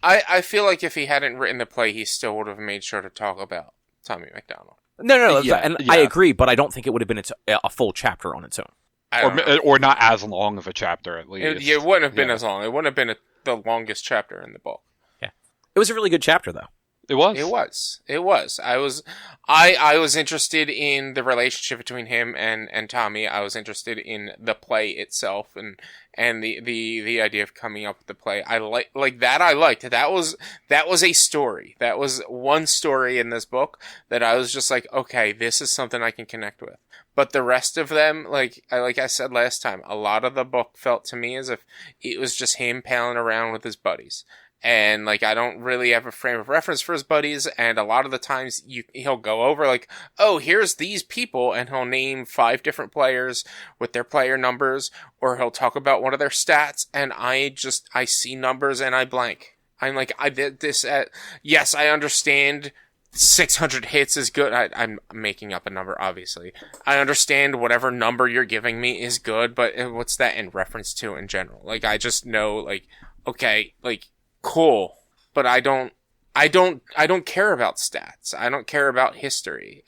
I feel like if he hadn't written the play, he still would have made sure to talk about Tommy McDonald. No, I agree, but I don't think it would have been a full chapter on its own. Or not as long of a chapter, at least. It wouldn't have been as long. It wouldn't have been the longest chapter in the book. Yeah. It was a really good chapter, though. It was. It was. I was interested in the relationship between him and Tommy. I was interested in the play itself and the idea of coming up with the play. I like that. I liked that was a story. That was one story in this book that I was just like, okay, this is something I can connect with. But the rest of them, like I said last time, a lot of the book felt to me as if it was just him palling around with his buddies. And, like, I don't really have a frame of reference for his buddies, and a lot of the times he'll go over, like, oh, here's these people, and he'll name 5 different players with their player numbers, or he'll talk about one of their stats, and I see numbers and I blank. I'm like, yes, I understand 600 hits is good. I'm making up a number, obviously. I understand whatever number you're giving me is good, but what's that in reference to in general? Like, I just know, like, okay, like, cool, but I don't care about stats. I don't care about history.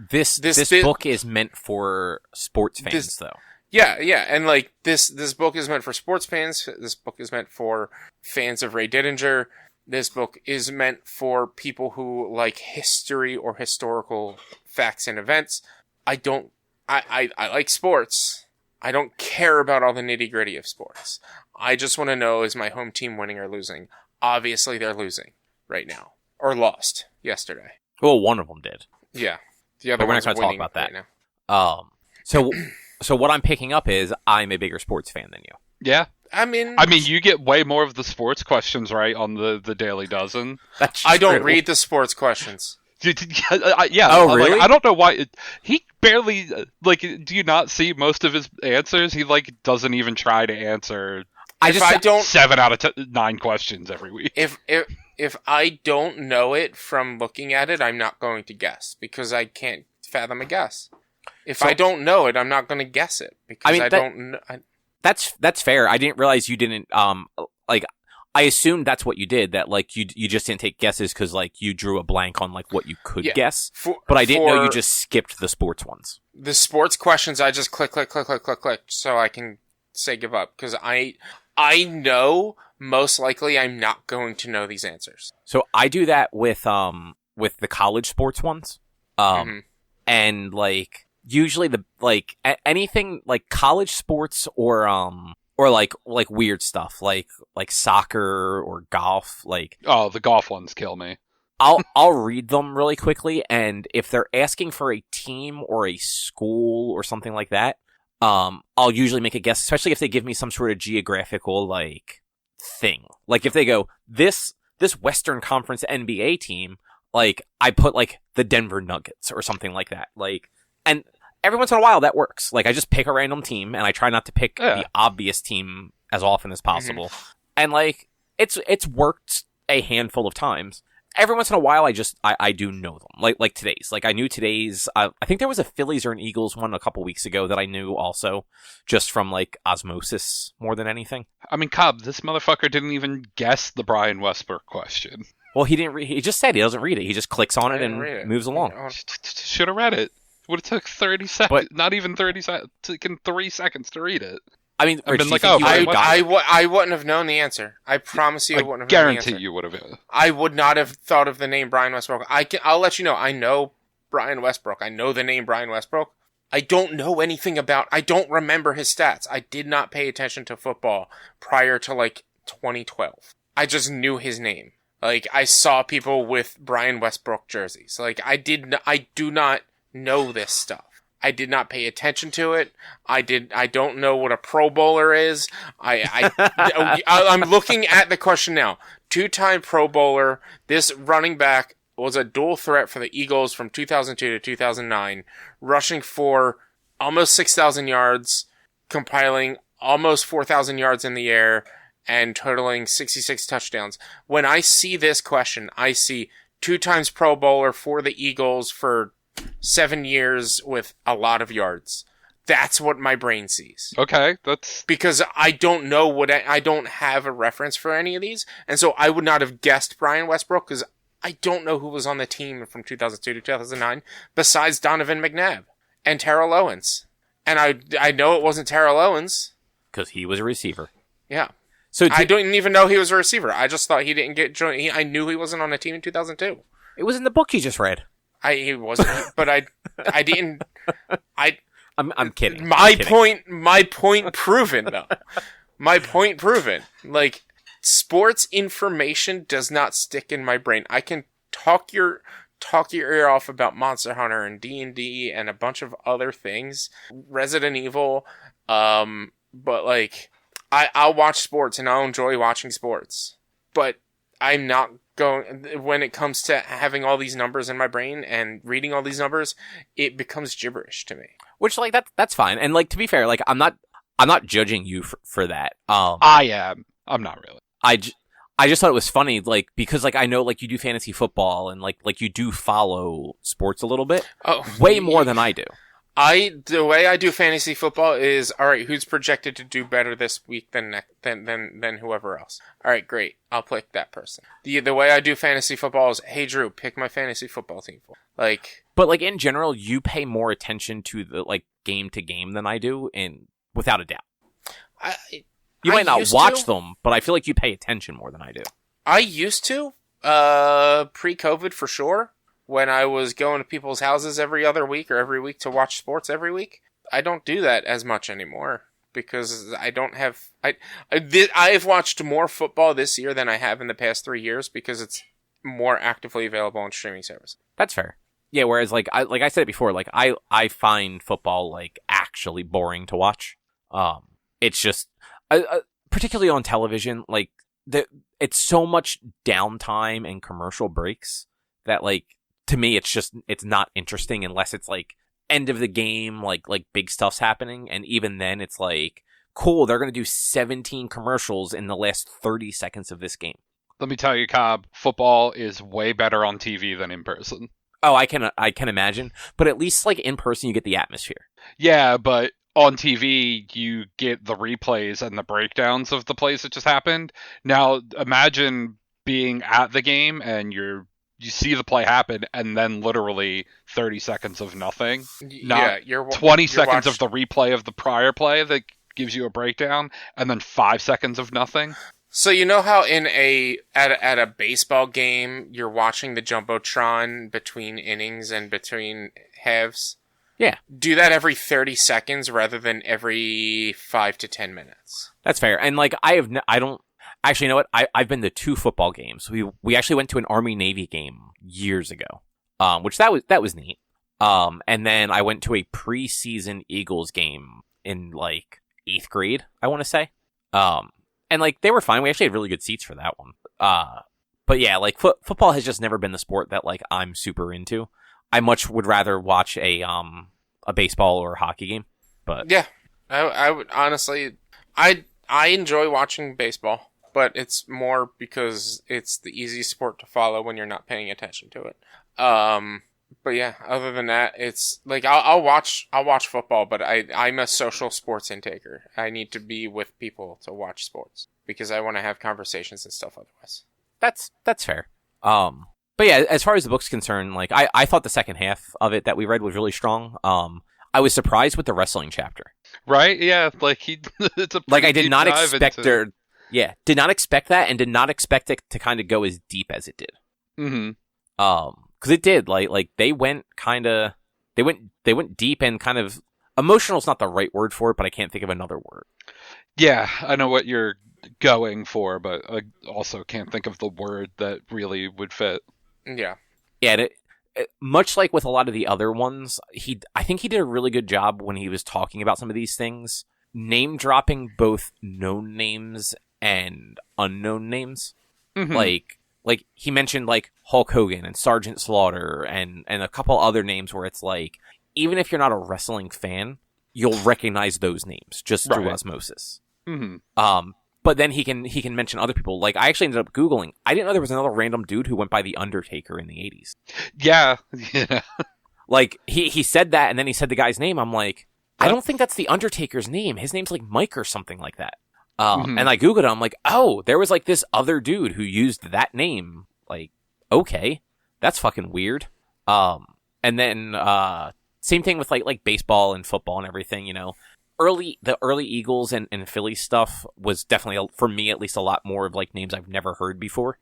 This book is meant for sports fans, though. Yeah, and like this book is meant for sports fans. This book is meant for fans of Ray Didinger. This book is meant for people who like history or historical facts and events. I like sports. I don't care about all the nitty gritty of sports. I just want to know, is my home team winning or losing? Obviously, they're losing right now. Or lost yesterday. Well, one of them did. Yeah. The other one's winning. We're not going to talk about that. Right now. So what I'm picking up is I'm a bigger sports fan than you. Yeah. I mean, you get way more of the sports questions right on the Daily Dozen. I don't read the sports questions. Yeah. Oh, really? Like, I don't know why he barely do you not see most of his answers? He doesn't even try to answer. I don't 7 out of 9 questions every week. If I don't know it from looking at it, I'm not going to guess because I can't fathom a guess. If I don't know it, I'm not going to guess it because I don't know. That's fair. I didn't realize you didn't I assumed that's what you did, that like you just didn't take guesses because like you drew a blank on like what you could guess. But I didn't know you just skipped the sports ones. The sports questions I just click so I can say give up because I know most likely I'm not going to know these answers. So I do that with the college sports ones. And like usually anything like college sports or like weird stuff like soccer or golf, like the golf ones kill me. I'll read them really quickly, and if they're asking for a team or a school or something like that, I'll usually make a guess, especially if they give me some sort of geographical like thing. Like if they go this Western Conference NBA team, like I put like the Denver Nuggets or something like that. Like, and every once in a while that works. Like I just pick a random team and I try not to pick the obvious team as often as possible. And like it's worked a handful of times. Every once in a while I do know them. Like today's. Like I knew today's I think there was a Phillies or an Eagles one a couple weeks ago that I knew also, just from like osmosis more than anything. I mean, Cobb, this motherfucker didn't even guess the Brian Westbrook question. Well, he didn't he just said he doesn't read it. He just clicks on it and moves along. Should have read it. Would have took 30 seconds, not even 30 seconds, taken 3 seconds to read it. I mean, I've been like, I wouldn't have known the answer. I promise you, I wouldn't have known the answer. Guarantee you would have. I would not have thought of the name Brian Westbrook. I'll let you know. I know Brian Westbrook. I know the name Brian Westbrook. I don't know anything about. I don't remember his stats. I did not pay attention to football prior to like 2012. I just knew his name. Like I saw people with Brian Westbrook jerseys. Like I do not know this stuff. I did not pay attention to it. I don't know what a Pro Bowler is. I'm looking at the question now. 2-time Pro Bowler. This running back was a dual threat for the Eagles from 2002 to 2009, rushing for almost 6,000 yards, compiling almost 4,000 yards in the air, and totaling 66 touchdowns. When I see this question, I see 2 times Pro Bowler for the Eagles for 7 years with a lot of yards. That's what my brain sees. Okay, that's... Because I don't know I don't have a reference for any of these, and so I would not have guessed Brian Westbrook, because I don't know who was on the team from 2002 to 2009, besides Donovan McNabb and Terrell Owens. And I know it wasn't Terrell Owens. Because he was a receiver. Yeah. So I didn't even know he was a receiver. I just thought he didn't get joined. I knew he wasn't on a team in 2002. It was in the book you just read. He wasn't, but I didn't. I'm kidding. My point proven though. My point proven. Like, sports information does not stick in my brain. I can talk your ear off about Monster Hunter and D&D and a bunch of other things, Resident Evil, but like I'll watch sports and I'll enjoy watching sports, but I'm not going, when it comes to having all these numbers in my brain and reading all these numbers, it becomes gibberish to me. Which, like, that's fine. And, like, to be fair, like, I'm not judging you for that. I am. I'm not really. I just thought it was funny, like, because, like, I know, like, you do fantasy football and, like you do follow sports a little bit. Oh, way more than I do. The way I do fantasy football is, all right, who's projected to do better this week than whoever else? All right, great. I'll pick that person. The way I do fantasy football is, hey, Drew, pick my fantasy football team. But, like, in general, you pay more attention to the, like, game to game than I do, and without a doubt. You might not watch them, but I feel like you pay attention more than I do. I used to, pre-COVID for sure. When I was going to people's houses every other week or every week to watch sports every week. I don't do that as much anymore because I don't have... I've watched more football this year than I have in the past 3 years because it's more actively available on streaming service. That's fair. Yeah, whereas, like I said it before, like, I find football, like, actually boring to watch. It's just... particularly on television, like, it's so much downtime and commercial breaks that, like, to me, it's not interesting unless it's, like, end of the game, like big stuff's happening. And even then, it's like, cool, they're going to do 17 commercials in the last 30 seconds of this game. Let me tell you, Cobb, football is way better on TV than in person. Oh, I can imagine. But at least, like, in person, you get the atmosphere. Yeah, but on TV, you get the replays and the breakdowns of the plays that just happened. Now, imagine being at the game and you see the play happen, and then literally 30 seconds of nothing. You're 20 seconds of the replay of the prior play that gives you a breakdown, and then 5 seconds of nothing. So you know how at a baseball game, you're watching the Jumbotron between innings and between halves? Yeah. Do that every 30 seconds rather than every 5 to 10 minutes. That's fair. And, like, actually, you know what? I've been to 2 football games. We actually went to an Army-Navy game years ago, which that was neat. And then I went to a preseason Eagles game in, like, 8th grade, I want to say. And, like, they were fine. We actually had really good seats for that one. But yeah, like, football has just never been the sport that, like, I'm super into. I much would rather watch a baseball or a hockey game. But yeah, I would honestly, I enjoy watching baseball. But it's more because it's the easiest sport to follow when you're not paying attention to it. But yeah, other than that, it's like I'll watch football, but I'm a social sports intaker. I need to be with people to watch sports because I want to have conversations and stuff otherwise. That's fair. But yeah, as far as the book's concerned, like I thought the second half of it that we read was really strong. I was surprised with the wrestling chapter. Right? Yeah, like it's a like I did not expect there. Yeah, did not expect that, and did not expect it to kind of go as deep as it did. Mm-hmm. Because it did. Like they went deep and kind of emotional is not the right word for it, but I can't think of another word. Yeah, I know what you're going for, but I also can't think of the word that really would fit. Yeah. Yeah. Much like with a lot of the other ones, I think he did a really good job when he was talking about some of these things, name dropping both known names and unknown names. Mm-hmm. Like he mentioned like Hulk Hogan and Sergeant Slaughter and a couple other names where it's like, even if you're not a wrestling fan, you'll recognize those names just through osmosis. Mm-hmm. But then he can mention other people. Like, I actually ended up Googling. I didn't know there was another random dude who went by The Undertaker in the 80s. Yeah. Like, he said that, and then he said the guy's name. I'm like, I don't think that's The Undertaker's name. His name's like Mike or something like that. And I Googled it. I'm like, oh, there was like this other dude who used that name. Like, okay, that's fucking weird. And then, same thing with like baseball and football and everything, you know. the early Eagles and Philly stuff was definitely, for me at least, a lot more of like names I've never heard before.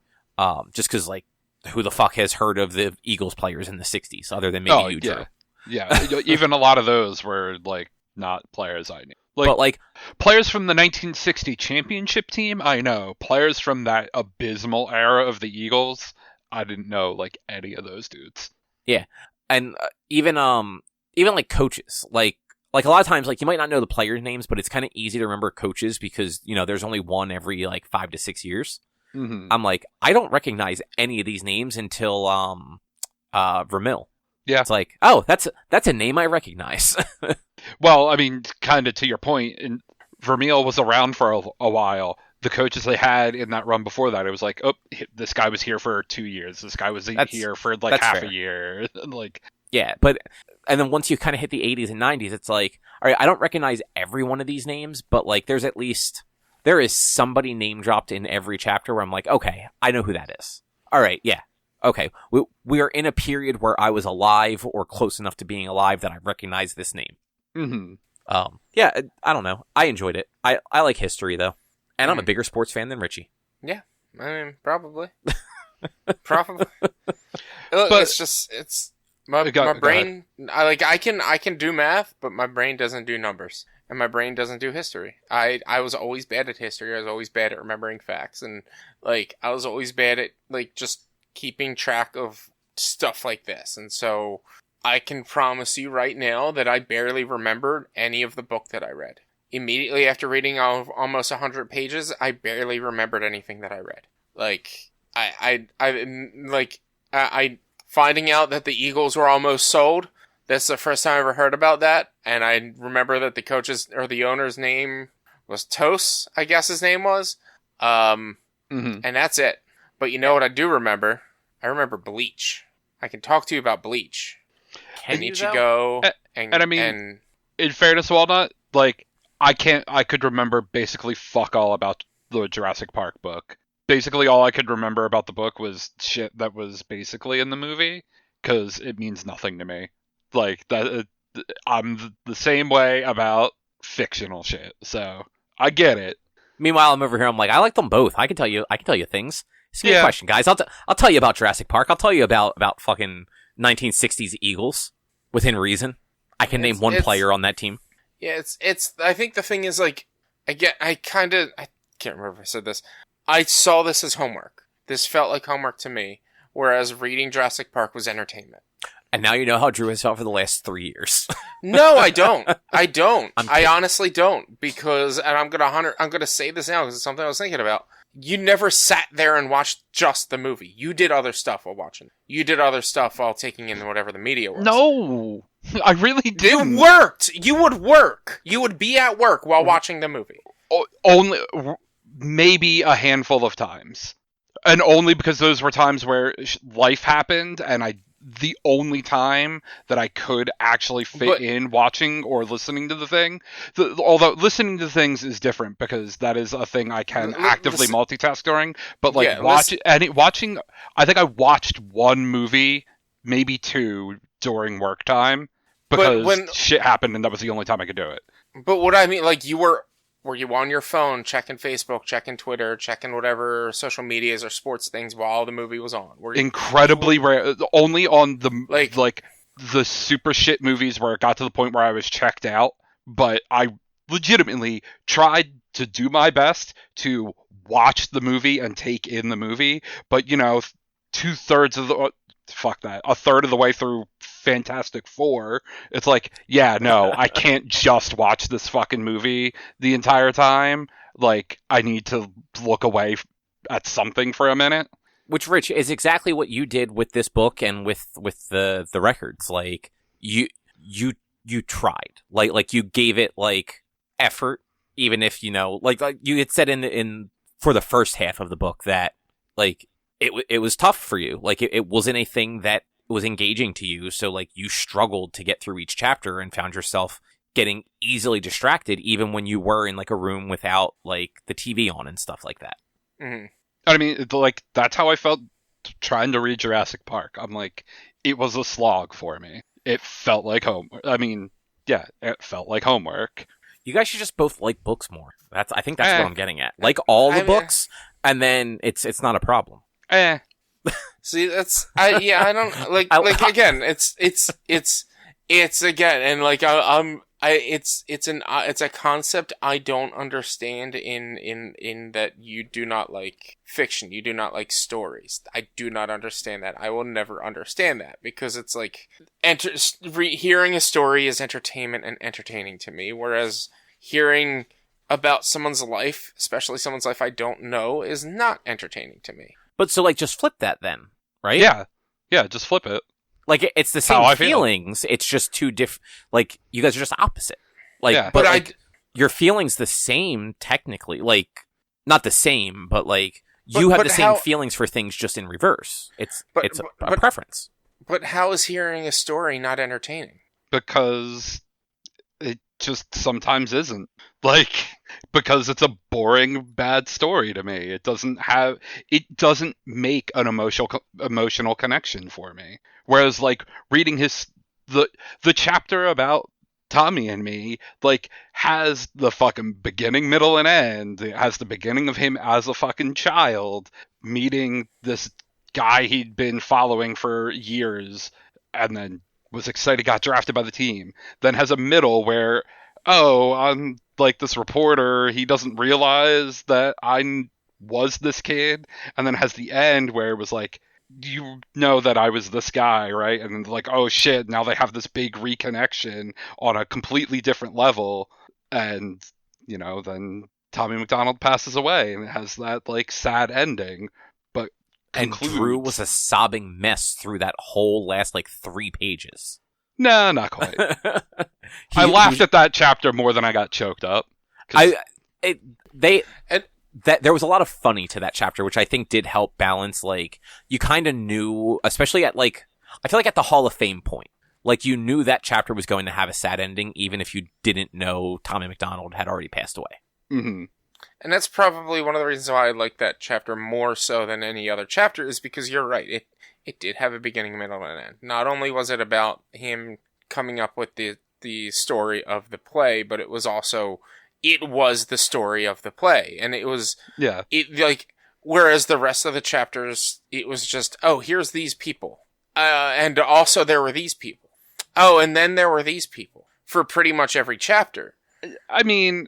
Just because like who the fuck has heard of the Eagles players in the 60s other than maybe you, Drew? Yeah. Even a lot of those were like not players I knew. But like players from the 1960 championship team, I know. Players from that abysmal era of the Eagles, I didn't know like any of those dudes. Yeah, and even like coaches, like a lot of times, like you might not know the players' names, but it's kind of easy to remember coaches because there's only one every like 5 to 6 years. Mm-hmm. I'm like, I don't recognize any of these names until Vermeil. Yeah, it's like, oh, that's a name I recognize. Well, I mean, kind of to your point, Vermeil was around for a while. The coaches they had in that run before that, it was like, oh, this guy was here for 2 years. This guy was here for like half a year. Like, yeah, and then once you kind of hit the 80s and 90s, it's like, all right, I don't recognize every one of these names, but like there is somebody name dropped in every chapter where I'm like, okay, I know who that is. All right, yeah. Okay, we are in a period where I was alive or close enough to being alive that I recognize this name. Mm-hmm. Yeah, I don't know. I enjoyed it. I like history though, and I'm a bigger sports fan than Richie. Yeah, I mean probably. Probably. Look, but it's my brain. I can do math, but my brain doesn't do numbers, and my brain doesn't do history. I was always bad at history. I was always bad at remembering facts, and like I was always bad at like just keeping track of stuff like this, and so I can promise you right now that I barely remembered any of the book that I read. Immediately after reading almost 100 pages, I barely remembered anything that I read. Like, I finding out that the Eagles were almost sold, that's the first time I ever heard about that, and I remember that the coach's, or the owner's name was Tos, I guess his name was. And that's it. But you know what I do remember? I remember Bleach. I can talk to you about Bleach. Can Ichigo, and I mean, in fairness, Walnut, like, I could remember basically fuck all about the Jurassic Park book. Basically, all I could remember about the book was shit that was basically in the movie, because it means nothing to me. Like, that, I'm the same way about fictional shit, so I get it. Meanwhile, I'm over here, I'm like, I like them both. I can tell you things. It's a good question, guys. I'll tell you about Jurassic Park. I'll tell you about fucking 1960s Eagles within reason. I can name one player on that team. Yeah, it's. I think the thing is, like, I can't remember if I said this. I saw this as homework. This felt like homework to me, whereas reading Jurassic Park was entertainment. And now you know how Drew has felt for the last 3 years. No, I don't. I honestly don't, because, and I'm gonna say this now because it's something I was thinking about. You never sat there and watched just the movie. You did other stuff while watching. You did other stuff while taking in whatever the media was. No, I really didn't. You worked. You would work. You would be at work while watching the movie. Only maybe a handful of times, and only because those were times where life happened, and the only time that I could actually fit in watching or listening to the thing. Although listening to things is different because that is a thing I can actively multitask during. But like watching, I think I watched one movie, maybe two during work time because shit happened and that was the only time I could do it. But what I mean, like were you on your phone checking Facebook, checking Twitter, checking whatever social medias or sports things while the movie was on? Incredibly rare. Only on the like the super shit movies where it got to the point where I was checked out. But I legitimately tried to do my best to watch the movie and take in the movie. But a third of the way through Fantastic Four, it's like, yeah, no, I can't just watch this fucking movie the entire time. Like, I need to look away at something for a minute. Which, Rich, is exactly what you did with this book and with the records. Like, you tried. Like you gave it like effort, even if like you had said in for the first half of the book that like it was tough for you. Like it wasn't a thing that was engaging to you, so like you struggled to get through each chapter and found yourself getting easily distracted even when you were in like a room without like the TV on and stuff like that. Mm-hmm. I mean, like, that's how I felt trying to read Jurassic Park. I'm like, it was a slog for me. It felt like homework. I mean, yeah, it felt like homework. You guys should just both like books more. I think that's what I'm getting at. Like all the books, and then it's not a problem. See, I don't like again. It's again, and like it's a concept I don't understand in that you do not like fiction, you do not like stories. I do not understand that. I will never understand that because it's like hearing a story is entertainment and entertaining to me, whereas hearing about someone's life, especially someone's life I don't know, is not entertaining to me. But so like just flip that then, right? Yeah, just flip it. Like it's the same feelings. It's just two different. Like you guys are just opposite. Like, yeah. But like, your feelings the same technically. Like not the same, but like you have the same feelings for things just in reverse. It's a preference. But how is hearing a story not entertaining? Because it just sometimes isn't. Like because it's a boring, bad story to me. It doesn't make an emotional connection for me. Whereas, like, reading the chapter about Tommy and me, like, has the fucking beginning, middle, and end. It has the beginning of him as a fucking child, meeting this guy he'd been following for years, and then was excited, got drafted by the team. Then has a middle where, I'm like this reporter, he doesn't realize that I was this kid, and then has the end where it was like, you know that I was this guy, right? And like, oh shit, now they have this big reconnection on a completely different level, and then Tommy McDonald passes away, and it has that like sad ending. But concludes... And Drew was a sobbing mess through that whole last like 3 pages. No, not quite. I laughed at that chapter more than I got choked up. There was a lot of funny to that chapter, which I think did help balance, like, you kind of knew, especially at, like, I feel like at the Hall of Fame point, like, you knew that chapter was going to have a sad ending, even if you didn't know Tommy McDonald had already passed away. Mm-hmm. And that's probably one of the reasons why I like that chapter more so than any other chapter, is because you're right, it did have a beginning, middle, and end. Not only was it about him coming up with the story of the play, but it was also... It was the story of the play, and it was whereas the rest of the chapters, it was just, here's these people, and also there were these people, and then there were these people for pretty much every chapter. I mean,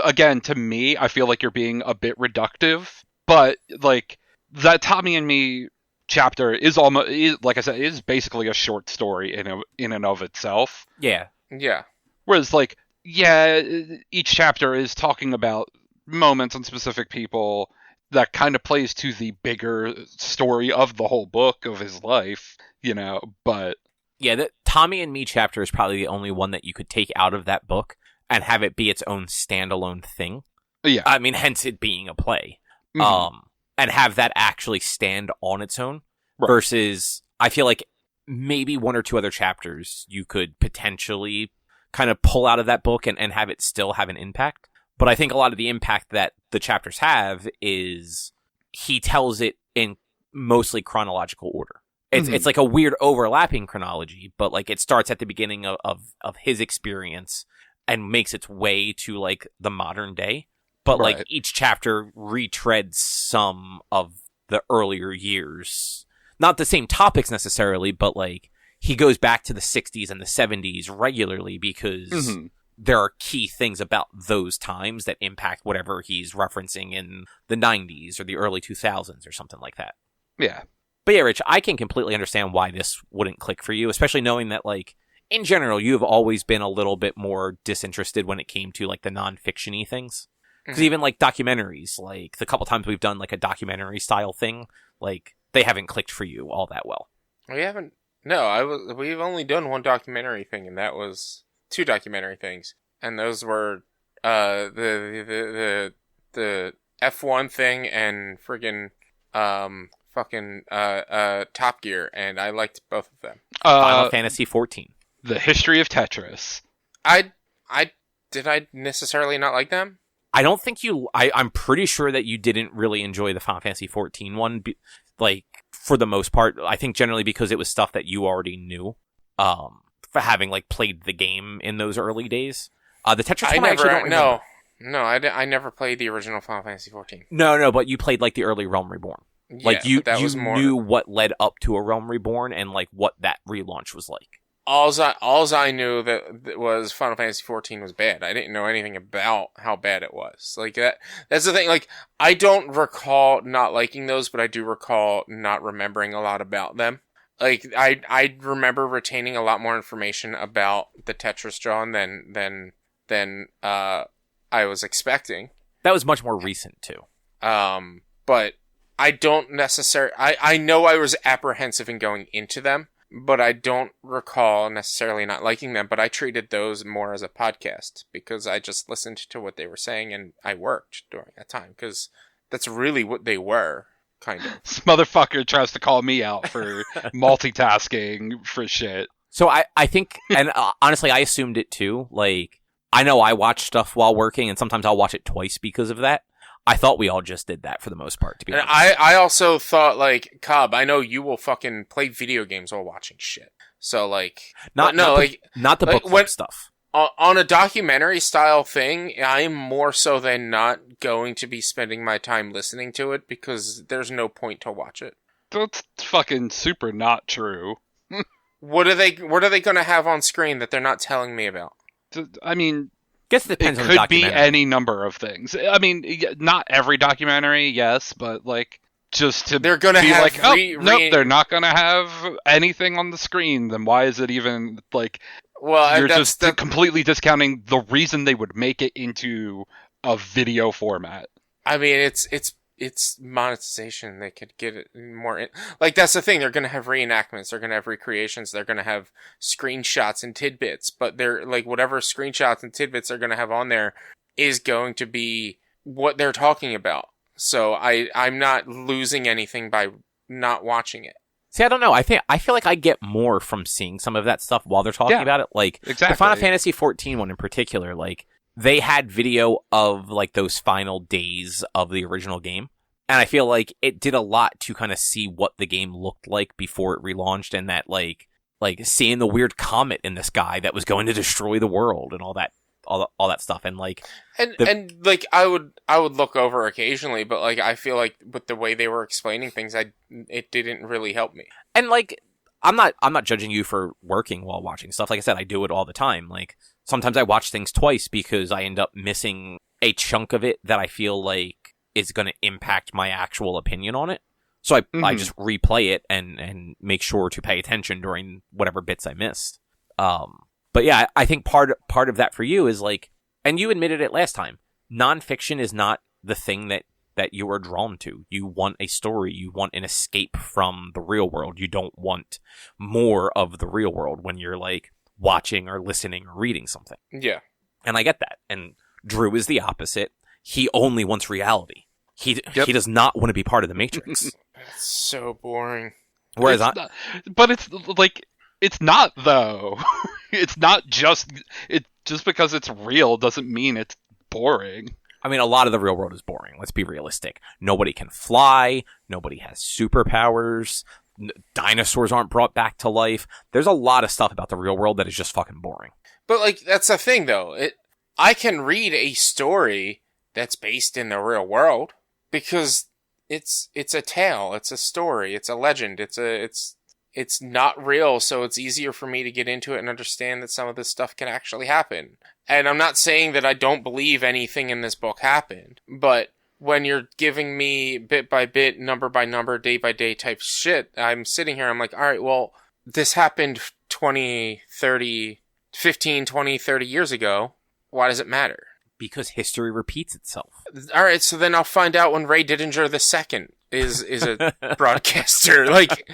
again, to me, I feel like you're being a bit reductive, but like that Tommy and Me chapter is like I said, is basically a short story in and of itself. Yeah. Whereas like. Yeah, each chapter is talking about moments and specific people that kind of plays to the bigger story of the whole book of his life, but... Yeah, the Tommy and Me chapter is probably the only one that you could take out of that book and have it be its own standalone thing. Yeah. I mean, hence it being a play. Mm-hmm. And have that actually stand on its own. Right. Versus, I feel like maybe 1 or 2 other chapters you could potentially... kind of pull out of that book and have it still have an impact. But I think a lot of the impact that the chapters have is he tells it in mostly chronological order. It's like a weird overlapping chronology, but like it starts at the beginning of his experience and makes its way to like the modern day. But right. Like each chapter retreads some of the earlier years. Not the same topics necessarily, but like he goes back to the 60s and the 70s regularly because there are key things about those times that impact whatever he's referencing in the 90s or the early 2000s or something like that. Yeah. But yeah, Rich, I can completely understand why this wouldn't click for you, especially knowing that, like, in general, you have always been a little bit more disinterested when it came to, like, the non-fiction-y things. Because even, like, documentaries, like, the couple times we've done, like, a documentary-style thing, like, they haven't clicked for you all that well. We haven't... No, we've only done 1 documentary thing, and that was 2 documentary things. And those were, the F1 thing and friggin', Top Gear, and I liked both of them. Final Fantasy 14. The History of Tetris. Did I necessarily not like them? I don't think I'm pretty sure that you didn't really enjoy the Final Fantasy 14 one, like, for the most part. I think generally because it was stuff that you already knew, for having, like, played the game in those early days. The Tetris one I actually don't remember. No, I never played the original Final Fantasy 14. No, but you played like the early Realm Reborn. Yeah, like you was more... knew what led up to a Realm Reborn and like what that relaunch was like. Alls I knew that was Final Fantasy 14 was bad. I didn't know anything about how bad it was. Like that's the thing. Like I don't recall not liking those, but I do recall not remembering a lot about them. Like I remember retaining a lot more information about the Tetris John than I was expecting. That was much more recent too. But I don't necessarily... I know I was apprehensive in going into them, but I don't recall necessarily not liking them, but I treated those more as a podcast because I just listened to what they were saying and I worked during that time because that's really what they were, kind of. This motherfucker tries to call me out for multitasking for shit. So I think, and honestly, I assumed it too. Like, I know I watch stuff while working and sometimes I'll watch it twice because of that. I thought we all just did that for the most part, to be honest. I also thought, like, Cobb, I know you will fucking play video games while watching shit. So, like... Not the book club stuff. On a documentary style thing, I'm more so than not going to be spending my time listening to it because there's no point to watch it. That's fucking super not true. What are they going to have on screen that they're not telling me about? I mean... Guess it depends on the documentary. It could be any number of things. I mean, not every documentary, yes, but like just to they're gonna be have like, nope, they're not gonna have anything on the screen. Then why is it even like? Well, you're just completely discounting the reason they would make it into a video format. I mean, it's monetization. They could get it more like that's the thing. They're going to have reenactments. They're going to have recreations. They're going to have screenshots and tidbits. But they're like whatever screenshots and tidbits they're going to have on there is going to be what they're talking about. So I'm not losing anything by not watching it. See, I don't know. I feel like I get more from seeing some of that stuff while they're talking about it. Like exactly. The Final Fantasy 14 one in particular, like they had video of like those final days of the original game. And I feel like it did a lot to kind of see what the game looked like before it relaunched and that like seeing the weird comet in the sky that was going to destroy the world and all that stuff. And like, and like I would look over occasionally, but like, I feel like with the way they were explaining things, it didn't really help me. And like, I'm not judging you for working while watching stuff. Like I said, I do it all the time. Like sometimes I watch things twice because I end up missing a chunk of it that I feel like is going to impact my actual opinion on it. So I just replay it and make sure to pay attention during whatever bits I missed. But yeah, I think part of that for you is like, and you admitted it last time, nonfiction is not the thing that you are drawn to. You want a story. You want an escape from the real world. You don't want more of the real world when you're like watching or listening or reading something. Yeah. And I get that. And Drew is the opposite. He only wants reality. He does not want to be part of the Matrix. That's so boring. Whereas but it's like it's not though. It's not just just because it's real doesn't mean it's boring. I mean, a lot of the real world is boring. Let's be realistic. Nobody can fly. Nobody has superpowers. Dinosaurs aren't brought back to life. There's a lot of stuff about the real world that is just fucking boring. But like that's the thing though. I can read a story that's based in the real world because it's a tale, it's a story, it's a legend, it's not real, so it's easier for me to get into it and understand that some of this stuff can actually happen. And I'm not saying that I don't believe anything in this book happened, but when you're giving me bit by bit, number by number, day by day type shit, I'm sitting here, I'm like, all right, well, this happened 15, 20, 30 years ago. Why does it matter? Because history repeats itself. All right, so then I'll find out when Ray Didinger II is a broadcaster. Like,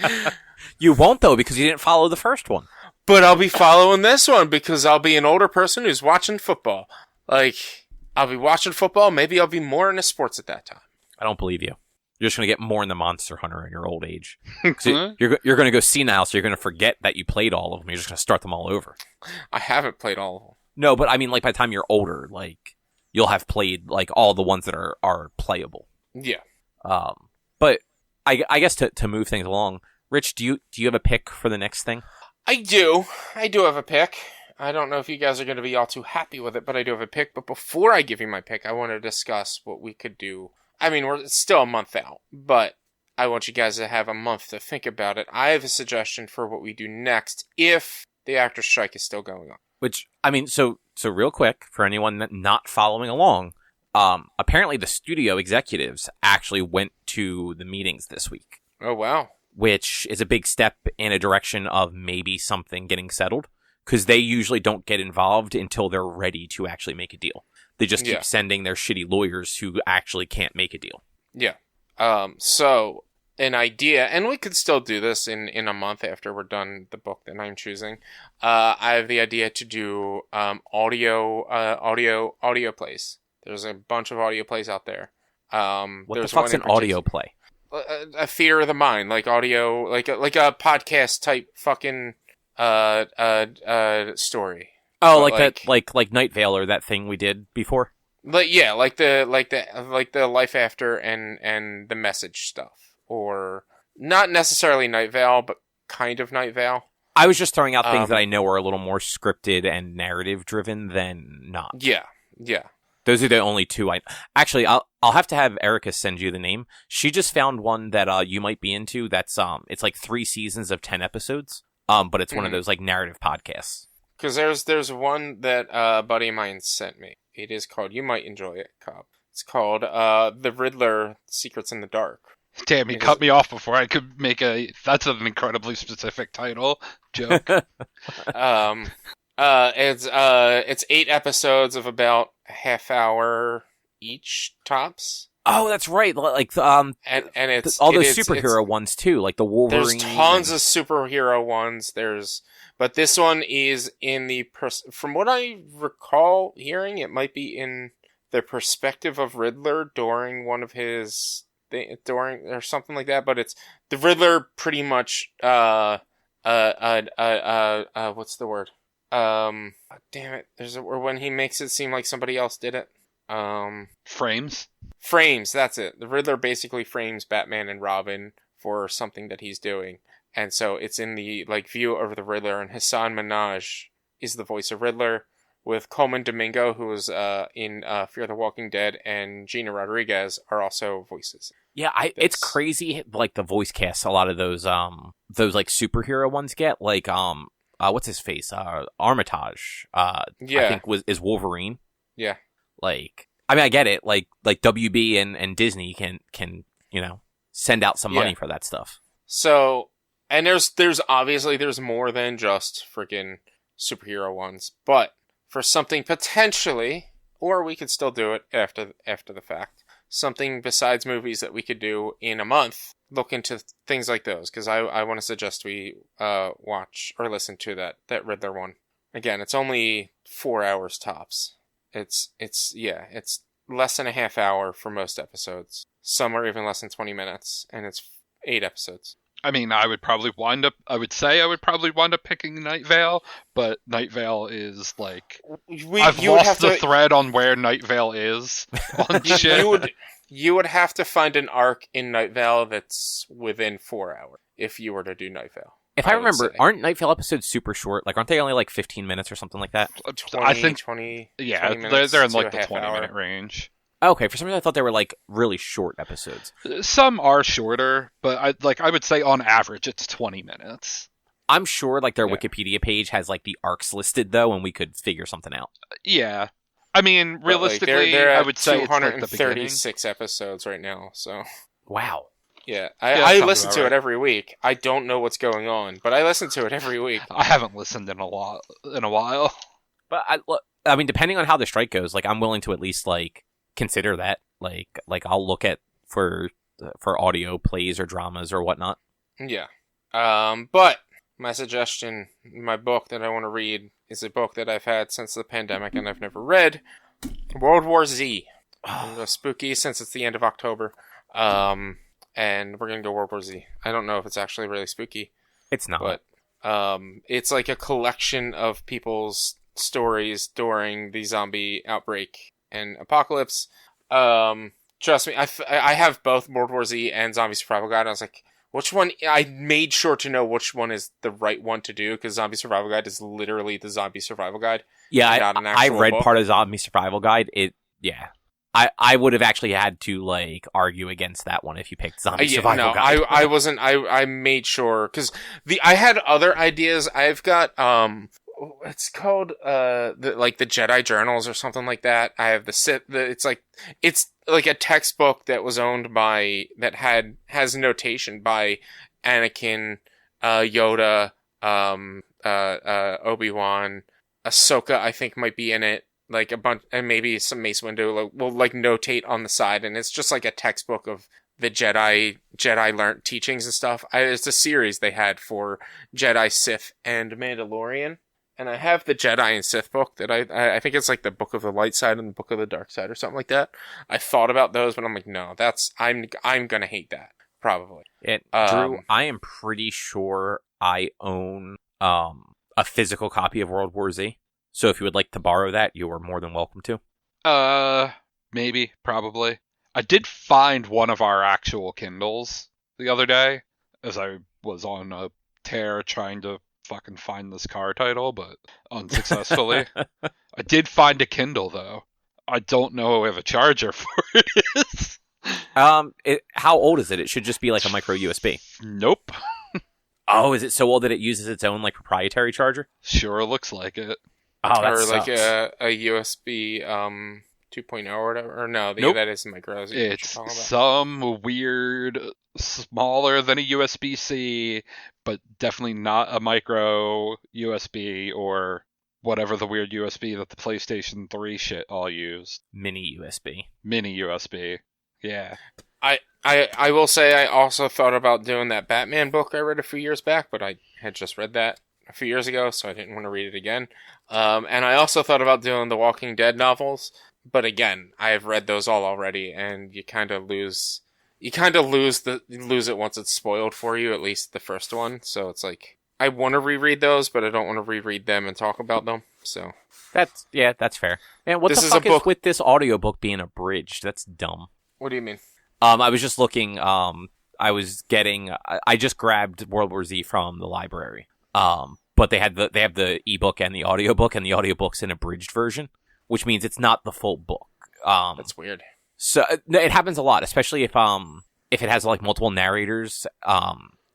you won't though because you didn't follow the first one. But I'll be following this one because I'll be an older person who's watching football. Like, I'll be watching football. Maybe I'll be more into sports at that time. I don't believe you. You're just going to get more in the Monster Hunter in your old age. So you're going to go senile, so you're going to forget that you played all of them. You're just going to start them all over. I haven't played all of them. No, but I mean, like, by the time you're older, like, you'll have played, like, all the ones that are playable. Yeah. But I guess to move things along, Rich, do you have a pick for the next thing? I do have a pick. I don't know if you guys are going to be all too happy with it, but I do have a pick. But before I give you my pick, I want to discuss what we could do. I mean, we're still a month out, but I want you guys to have a month to think about it. I have a suggestion for what we do next if the actor strike is still going on. Which, I mean, so real quick, for anyone not following along, apparently the studio executives actually went to the meetings this week. Oh, wow. Which is a big step in a direction of maybe something getting settled, because they usually don't get involved until they're ready to actually make a deal. They just keep sending their shitty lawyers who actually can't make a deal. Yeah. So, an idea, and we could still do this in a month after we're done the book that I'm choosing. I have the idea to do audio plays. There's a bunch of audio plays out there. What the fuck's an audio play? A theater of the mind, like audio, like a podcast type fucking story. Oh, like Night Vale, or that thing we did before. Like the life after and the message stuff, or not necessarily Night Vale, but kind of Night Vale. I was just throwing out things that I know are a little more scripted and narrative driven than not. Yeah. Those are the only two actually. I'll have to have Erica send you the name. She just found one that you might be into. That's it's like 3 seasons of 10 episodes. But it's one of those like narrative podcasts. Because there's one that a buddy of mine sent me. It is called, you might enjoy it, Cobb. It's called The Riddler: Secrets in the Dark. Damn, you cut me off before I could make that's an incredibly specific title joke. It's 8 episodes of about a half hour each tops. Oh, that's right. Like and it's all those superhero ones too, like the Wolverine. There's tons of superhero ones. But this one is in the from what I recall hearing, it might be in the perspective of Riddler during one of his or something like that. But it's the Riddler pretty much. What's the word? Damn it! There's when he makes it seem like somebody else did it. Frames, that's it. The Riddler basically frames Batman and Robin for something that he's doing. And so it's in the view of the Riddler, and Hassan Minaj is the voice of Riddler, with Coleman Domingo, who was in Fear the Walking Dead, and Gina Rodriguez are also voices. Yeah, it's crazy like the voice casts a lot of those like superhero ones get, like what's his face? Armitage. I think is Wolverine. Yeah. Like, I mean, I get it. Like WB and Disney can send out some money for that stuff. So, and there's obviously there's more than just freaking superhero ones, but for something potentially, or we could still do it after the fact, something besides movies that we could do in a month, look into things like those, because I want to suggest we watch or listen to that Riddler one. Again, it's only 4 hours tops. It's less than a half hour for most episodes. Some are even less than 20 minutes, and it's 8 episodes. I mean, I would probably wind up picking Night Vale, but Night Vale is like I've lost the thread on where Night Vale is on shit. You would have to find an arc in Night Vale that's within 4 hours if you were to do Night Vale. If I remember, aren't Night Vale episodes super short? Like, aren't they only like 15 minutes or something like that? 20, I think 20. Yeah, 20 minutes they're in like the 20-minute range. Okay, for some reason I thought they were like really short episodes. Some are shorter, but I would say on average it's 20 minutes. I'm sure like their Wikipedia page has like the arcs listed though, and we could figure something out. Yeah, I mean realistically, they're I would say 236 episodes right now. So wow. Yeah, I listen to it every week. I don't know what's going on, but I listen to it every week. I haven't listened in a while. But I mean, depending on how the strike goes, like I'm willing to at least like consider that. Like I'll look at for audio plays or dramas or whatnot. Yeah. But my suggestion, my book that I want to read is a book that I've had since the pandemic and I've never read. World War Z. Spooky since it's the end of October. And we're going to go World War Z. I don't know if it's actually really spooky. It's not. But it's like a collection of people's stories during the zombie outbreak and apocalypse. Trust me, I have both World War Z and Zombie Survival Guide. I was like, which one. I made sure to know which one is the right one to do, because Zombie Survival Guide is literally the Zombie Survival Guide. Yeah, not an I actual read book. part of Zombie Survival Guide. I would have actually had to like argue against that one if you picked Zombie Survival Guide. I wasn't. I made sure, because I had other ideas. I've got it's called the Jedi Journals or something like that. I have the Sith. It's like a textbook that was owned by has notation by Anakin, Yoda, Obi-Wan, Ahsoka. I think might be in it. Like a bunch, and maybe some Mace Windu will like notate on the side, and it's just like a textbook of the Jedi learned teachings and stuff. It's a series they had for Jedi, Sith, and Mandalorian, and I have the Jedi and Sith book that I think it's like the Book of the Light Side and the Book of the Dark Side or something like that. I thought about those, but I'm like, no, I'm gonna hate that probably. Drew, I am pretty sure I own a physical copy of World War Z. So if you would like to borrow that, you are more than welcome to. Maybe, probably. I did find one of our actual Kindles the other day, as I was on a tear trying to fucking find this car title, but unsuccessfully. I did find a Kindle, though. I don't know if a charger for it is. How old is it? It should just be like a micro USB. Nope. Oh, is it so old that it uses its own like proprietary charger? Sure looks like it. Oh, that or sucks. like a USB 2.0 or whatever. Or no, Nope. that is micro. It's some weird, smaller than a USB-C, but definitely not a micro USB or whatever the weird USB that the PlayStation 3 shit all used. Mini USB. Mini USB. Yeah. I will say I also thought about doing that Batman book I read a few years back, but I had just read that a few years ago, so I didn't want to read it again. And I also thought about doing the Walking Dead novels, but again, I have read those all already, and you kind of lose it once it's spoiled for you, at least the first one. So it's like, I want to reread those, but I don't want to reread them and talk about them. So that's fair. And what the fuck is with this audiobook being abridged? That's dumb. What do you mean? I was just looking. I just grabbed World War Z from the library. But they have the ebook and the audiobook, and the audiobook's an abridged version, which means it's not the full book. That's weird. So it happens a lot, especially if it has like multiple narrators.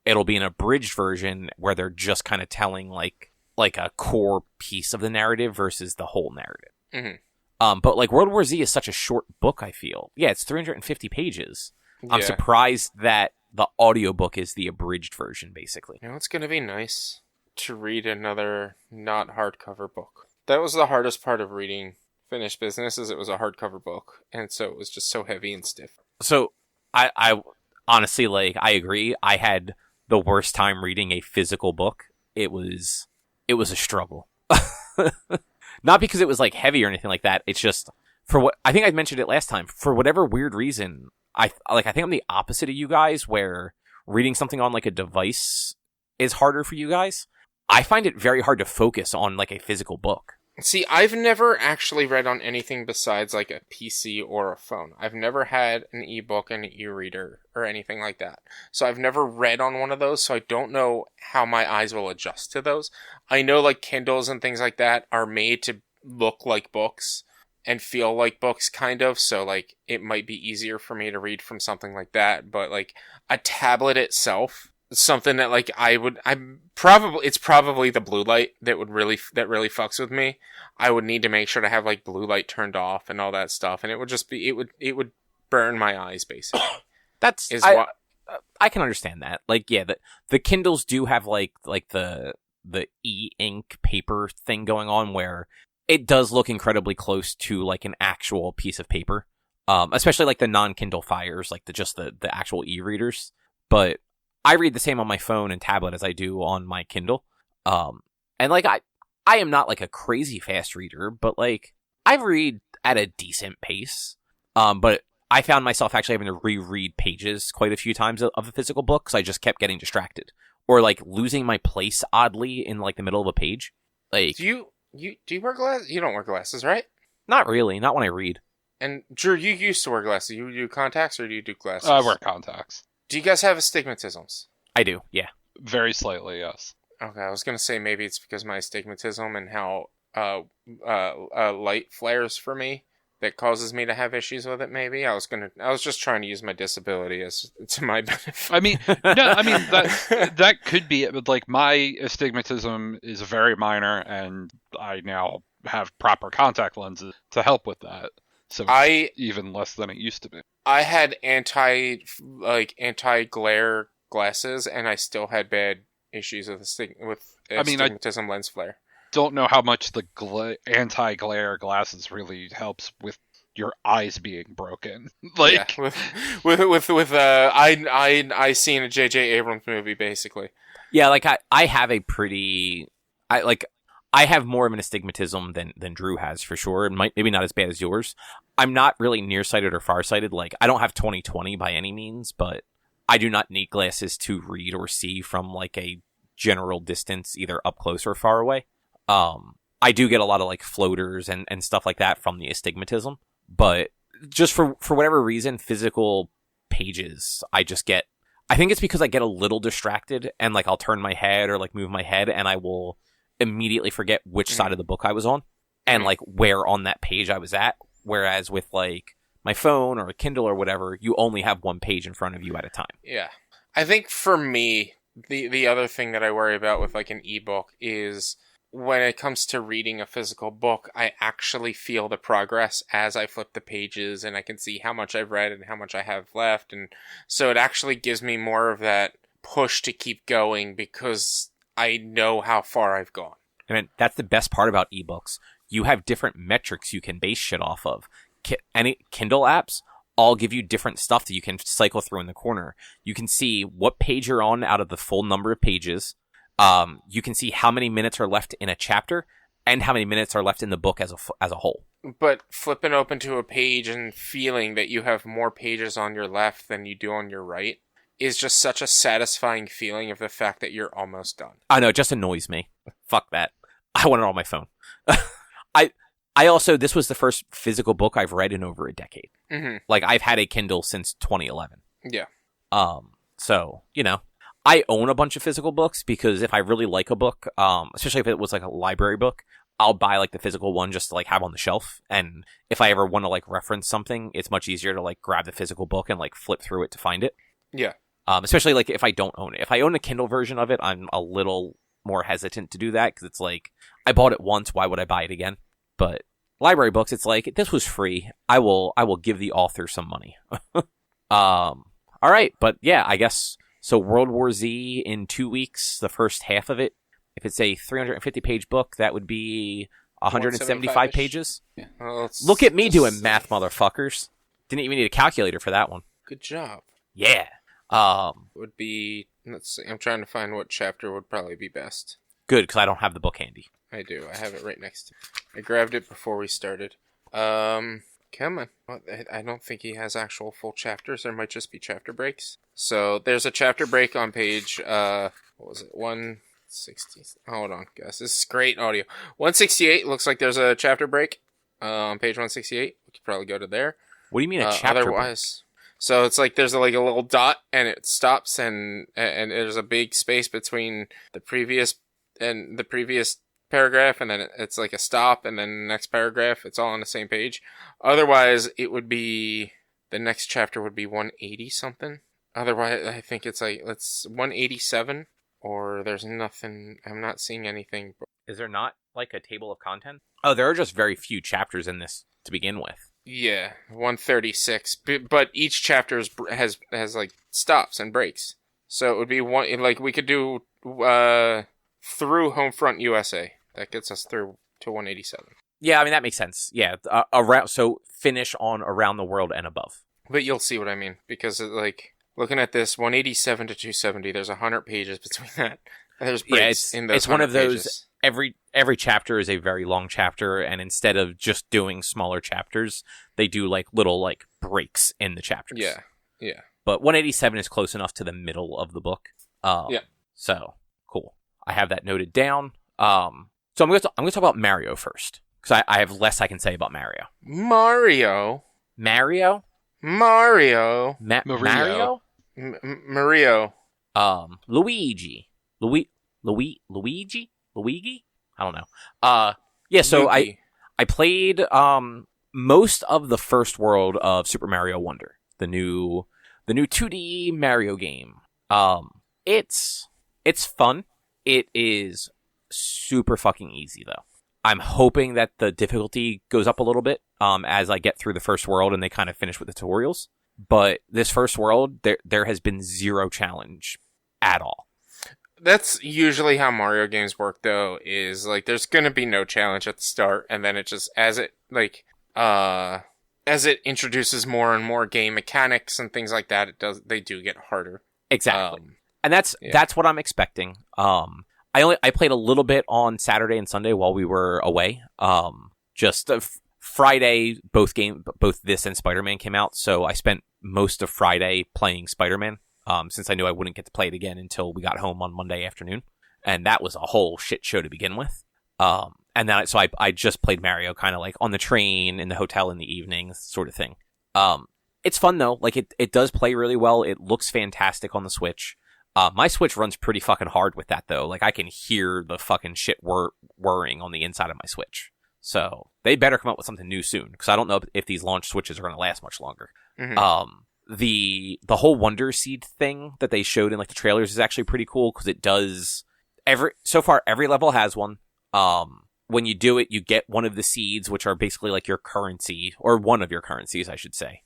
It'll be an abridged version where they're just kind of telling like a core piece of the narrative versus the whole narrative. Mm-hmm. But like World War Z is such a short book, I feel. Yeah, it's 350 pages. Yeah. I'm surprised that the audiobook is the abridged version, basically. You know, it's going to be nice to read another not hardcover book. That was the hardest part of reading Finished Business, is it was a hardcover book, and so it was just so heavy and stiff. So I honestly, like, I agree. I had the worst time reading a physical book. It was a struggle. Not because it was like heavy or anything like that. It's just I think I mentioned it last time. For whatever weird reason, I think I'm the opposite of you guys, where reading something on like a device is harder for you guys. I find it very hard to focus on like a physical book. See, I've never actually read on anything besides like a PC or a phone. I've never had an ebook and an e-reader or anything like that. So I've never read on one of those, so I don't know how my eyes will adjust to those. I know like Kindles and things like that are made to look like books and feel like books, kind of, so like it might be easier for me to read from something like that, but like a tablet itself, something that like it's probably the blue light that really fucks with me. I would need to make sure to have like blue light turned off and all that stuff, and it would burn my eyes, basically. I can understand that. Like, yeah, the Kindles do have like the e-ink paper thing going on, where it does look incredibly close to like an actual piece of paper. Especially like the non-Kindle Fires, like the actual e-readers. But I read the same on my phone and tablet as I do on my Kindle. And like I am not like a crazy fast reader, but like I read at a decent pace. But I found myself actually having to reread pages quite a few times of a physical book, because I just kept getting distracted, or like losing my place oddly in like the middle of a page. Like, do you wear glasses? You don't wear glasses, right? Not really. Not when I read. And Drew, you used to wear glasses. You do contacts or do you do glasses? I wear contacts. Do you guys have astigmatisms? I do, yeah. Very slightly, yes. Okay, I was gonna say maybe it's because of my astigmatism and how light flares for me that causes me to have issues with it. Maybe I was just trying to use my disability as to my benefit. I mean, that could be it, but like my astigmatism is very minor, and I now have proper contact lenses to help with that. So it's even less than it used to be. I had anti-glare glasses, and I still had bad issues with astigmatism lens flare. Don't know how much the anti-glare glasses really helps with your eyes being broken. Like, yeah, I seen a J.J. Abrams movie basically. Yeah, like I have a pretty, I have more of an astigmatism than Drew has for sure. Maybe not as bad as yours. I'm not really nearsighted or farsighted. Like, I don't have 20/20 by any means, but I do not need glasses to read or see from like a general distance, either up close or far away. I do get a lot of like floaters and stuff like that from the astigmatism, but just for whatever reason, physical pages, I think it's because I get a little distracted and like I'll turn my head or like move my head and I will immediately forget which side of the book I was on and like where on that page I was at. Whereas with like my phone or a Kindle or whatever, you only have one page in front of you at a time. Yeah. I think for me, the other thing that I worry about with like an ebook is when it comes to reading a physical book, I actually feel the progress as I flip the pages and I can see how much I've read and how much I have left. And so it actually gives me more of that push to keep going because I know how far I've gone. I mean, that's the best part about ebooks. You have different metrics you can base shit off of. Any Kindle apps all give you different stuff that you can cycle through in the corner. You can see what page you're on out of the full number of pages. You can see how many minutes are left in a chapter and how many minutes are left in the book as a whole. But flipping open to a page and feeling that you have more pages on your left than you do on your right is just such a satisfying feeling of the fact that you're almost done. I know, it just annoys me. Fuck that. I want it on my phone. I also, this was the first physical book I've read in over a decade. Mm-hmm. Like, I've had a Kindle since 2011. Yeah. So, I own a bunch of physical books because if I really like a book, especially if it was like a library book, I'll buy like the physical one just to like have on the shelf. And if I ever want to like reference something, it's much easier to like grab the physical book and like flip through it to find it. Yeah. Especially like if I don't own it. If I own a Kindle version of it, I'm a little more hesitant to do that because it's like, I bought it once, why would I buy it again? But library books, it's like, this was free. I will give the author some money. All right. But yeah, I guess, so World War Z in 2 weeks, the first half of it. If it's a 350-page book, that would be 175 pages. Yeah. Well, look at me doing math, motherfuckers. Didn't even need a calculator for that one. Good job. Yeah. Would be, let's see, I'm trying to find what chapter would probably be best. Good, because I don't have the book handy. I do. I have it right next to me. I grabbed it before we started. Come on. I don't think he has actual full chapters. There might just be chapter breaks. So there's a chapter break on page, what was it? 160. Hold on, guys. This is great audio. 168 looks like there's a chapter break on page 168. We could probably go to there. What do you mean a chapter otherwise, break? So it's like there's like a little dot and it stops and there's a big space between the previous paragraph, and then it's like a stop, and then the next paragraph, it's all on the same page. Otherwise, it would be, the next chapter would be 180 something. Otherwise, I think it's like, let's 187, or there's nothing, I'm not seeing anything. Is there not like a table of content? Oh, there are just very few chapters in this to begin with. Yeah, 136, but each chapter has like stops and breaks. So it would be one, like we could do, through Homefront USA. That gets us through to 187. Yeah, I mean, that makes sense. Yeah, so finish on Around the World and above. But you'll see what I mean, because like looking at this, 187 to 270, there's 100 pages between that. And there's breaks in those. It's one of those. Pages. Every chapter is a very long chapter, and instead of just doing smaller chapters, they do like little like breaks in the chapters. Yeah. But 187 is close enough to the middle of the book. Yeah. So cool. I have that noted down. So I'm going to talk about Mario first, because I have less I can say about Mario. Mario? Mario? Mario? Mario? Mario. Luigi. Luigi? I don't know. Yeah, so Luigi. I played most of the first world of Super Mario Wonder, the new 2D Mario game. It's fun. It is super fucking easy though. I'm hoping that the difficulty goes up a little bit as I get through the first world and they kind of finish with the tutorials. But this first world, there has been zero challenge at all. That's usually how Mario games work, though, is, like, there's gonna be no challenge at the start, and then it just, as it introduces more and more game mechanics and things like that, they do get harder. Exactly. And that's what I'm expecting. I played a little bit on Saturday and Sunday while we were away. Just Friday, both this and Spider-Man came out, so I spent most of Friday playing Spider-Man. Since I knew I wouldn't get to play it again until we got home on Monday afternoon. And that was a whole shit show to begin with. And then, so I just played Mario kind of like on the train, in the hotel in the evenings, sort of thing. It's fun though. Like it does play really well. It looks fantastic on the Switch. My Switch runs pretty fucking hard with that though. Like I can hear the fucking shit whirring on the inside of my Switch. So they better come up with something new soon, because I don't know if these launch Switches are going to last much longer. Mm-hmm. The whole Wonder Seed thing that they showed in like the trailers is actually pretty cool, because it does every level has one. When you do it, you get one of the seeds, which are basically like your currency, or one of your currencies, I should say.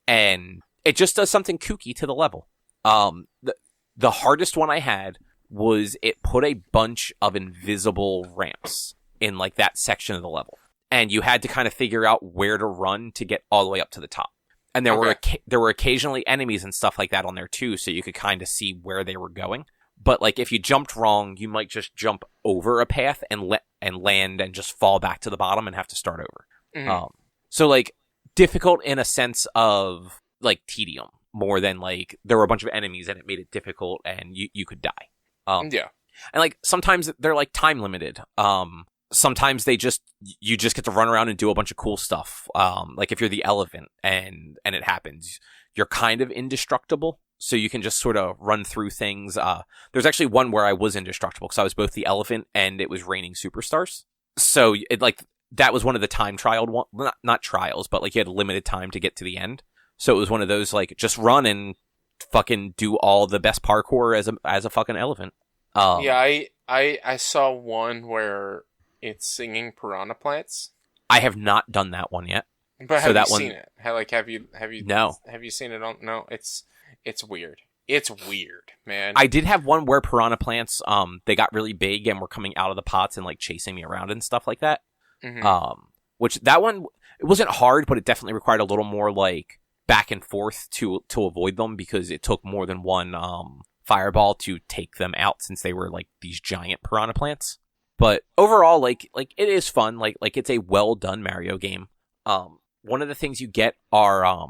And it just does something kooky to the level. The hardest one I had was it put a bunch of invisible ramps in like that section of the level, and you had to kind of figure out where to run to get all the way up to the top. And there were occasionally enemies and stuff like that on there too, so you could kind of see where they were going. But like if you jumped wrong, you might just jump over a path and land and just fall back to the bottom and have to start over. Mm-hmm. So like difficult in a sense of like tedium, more than like there were a bunch of enemies and it made it difficult and you could die. Yeah. And like sometimes they're like time limited. Sometimes you just get to run around and do a bunch of cool stuff. Like if you're the elephant and it happens, you're kind of indestructible. So you can just sort of run through things. There's actually one where I was indestructible because I was both the elephant and it was raining superstars. So it like, that was one of the time trialed one, not trials, but like you had limited time to get to the end. So it was one of those like, just run and fucking do all the best parkour as a fucking elephant. Yeah, I saw one where it's singing piranha plants. I have not done that one yet. But have you seen it? Have you? No. Have you seen it on? No, it's weird. It's weird, man. I did have one where piranha plants, they got really big and were coming out of the pots and like chasing me around and stuff like that. Mm-hmm. Which that one, it wasn't hard, but it definitely required a little more like back and forth to avoid them, because it took more than one fireball to take them out, since they were like these giant piranha plants. But overall, like it is fun. Like it's a well done Mario game. One of the things you get are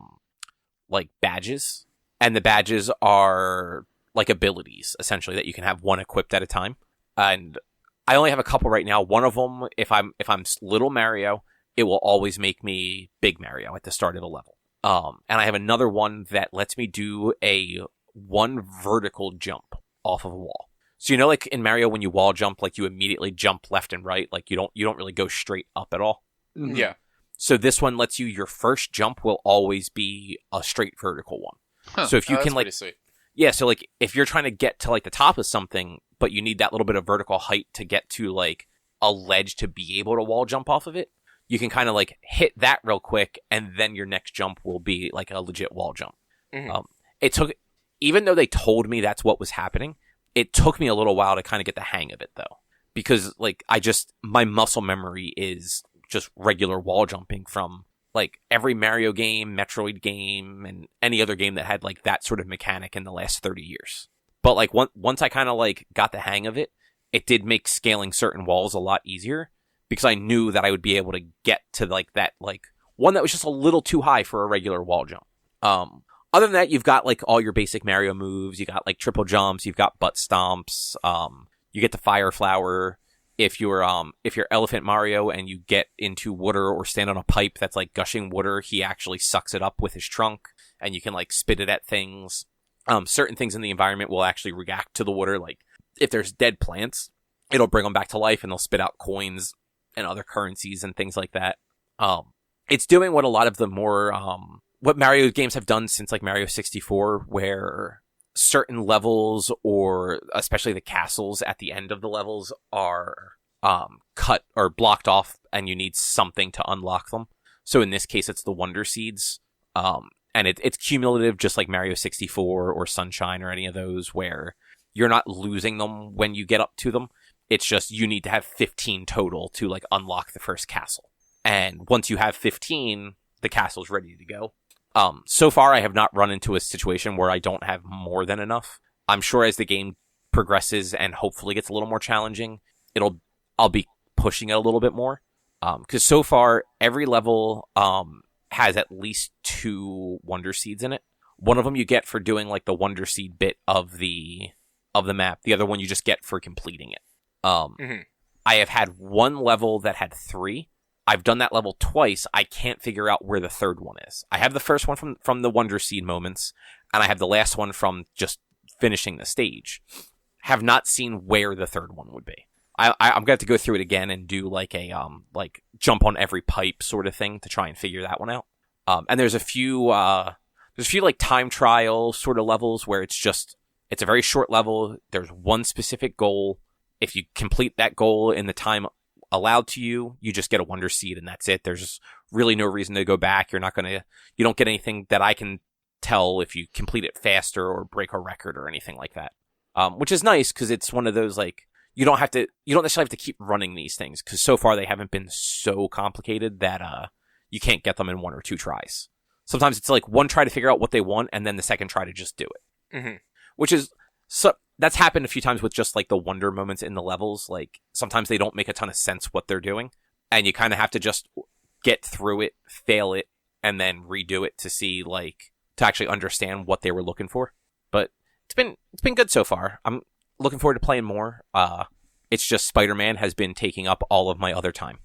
like badges, and the badges are like abilities essentially that you can have one equipped at a time. And I only have a couple right now. One of them, if I'm Little Mario, it will always make me Big Mario at the start of the level. And I have another one that lets me do one vertical jump off of a wall. So, you know, like in Mario, when you wall jump, like you immediately jump left and right, like you don't really go straight up at all. Mm-hmm. Yeah. So this one lets you, your first jump will always be a straight vertical one. Huh. So if you can like, pretty sweet. Yeah. So like if you're trying to get to like the top of something, but you need that little bit of vertical height to get to like a ledge to be able to wall jump off of it, you can kind of like hit that real quick, and then your next jump will be like a legit wall jump. Mm-hmm. Even though they told me that's what was happening, it took me a little while to kind of get the hang of it though, because like my muscle memory is just regular wall jumping from like every Mario game, Metroid game, and any other game that had like that sort of mechanic in the last 30 years. But like once I kind of like got the hang of it, it did make scaling certain walls a lot easier, because I knew that I would be able to get to like that, like one that was just a little too high for a regular wall jump. Other than that, you've got like all your basic Mario moves. You got like triple jumps. You've got butt stomps. You get the fire flower. If you're Elephant Mario and you get into water or stand on a pipe that's like gushing water, he actually sucks it up with his trunk, and you can like spit it at things. certain things in the environment will actually react to the water. Like if there's dead plants, it'll bring them back to life and they'll spit out coins and other currencies and things like that. It's doing what a lot of the more, what Mario games have done since like Mario 64, where certain levels, or especially the castles at the end of the levels, are cut or blocked off and you need something to unlock them. So in this case, it's the Wonder Seeds. And it's cumulative, just like Mario 64 or Sunshine or any of those, where you're not losing them when you get up to them. It's just you need to have 15 total to like unlock the first castle. And once you have 15, the castle's ready to go. So far, I have not run into a situation where I don't have more than enough. I'm sure as the game progresses and hopefully gets a little more challenging, I'll be pushing it a little bit more. Because so far, every level has at least 2 Wonder Seeds in it. One of them you get for doing like the Wonder Seed bit of the map. The other one you just get for completing it. I have had one level that had 3. I've done that level twice. I can't figure out where the third one is. I have the first one from the Wonder Seed moments, and I have the last one from just finishing the stage. Have not seen where the third one would be. I'm going to have to go through it again and do like a like jump on every pipe sort of thing to try and figure that one out. And there's a few like time trial sort of levels where it's a very short level. There's one specific goal. If you complete that goal in the time allowed to you, you just get a Wonder Seed and that's it. There's really no reason to go back. You don't get anything that I can tell if you complete it faster or break a record or anything like that. Which is nice because it's one of those like, you don't necessarily have to keep running these things because so far they haven't been so complicated that, you can't get them in 1 or 2 tries. Sometimes it's like one try to figure out what they want and then the second try to just do it. Mm-hmm. Which is, that's happened a few times with just like the wonder moments in the levels. Like sometimes they don't make a ton of sense what they're doing and you kind of have to just get through it, fail it, and then redo it to see like, to actually understand what they were looking for. But it's been good so far. I'm looking forward to playing more. It's just Spider-Man has been taking up all of my other time.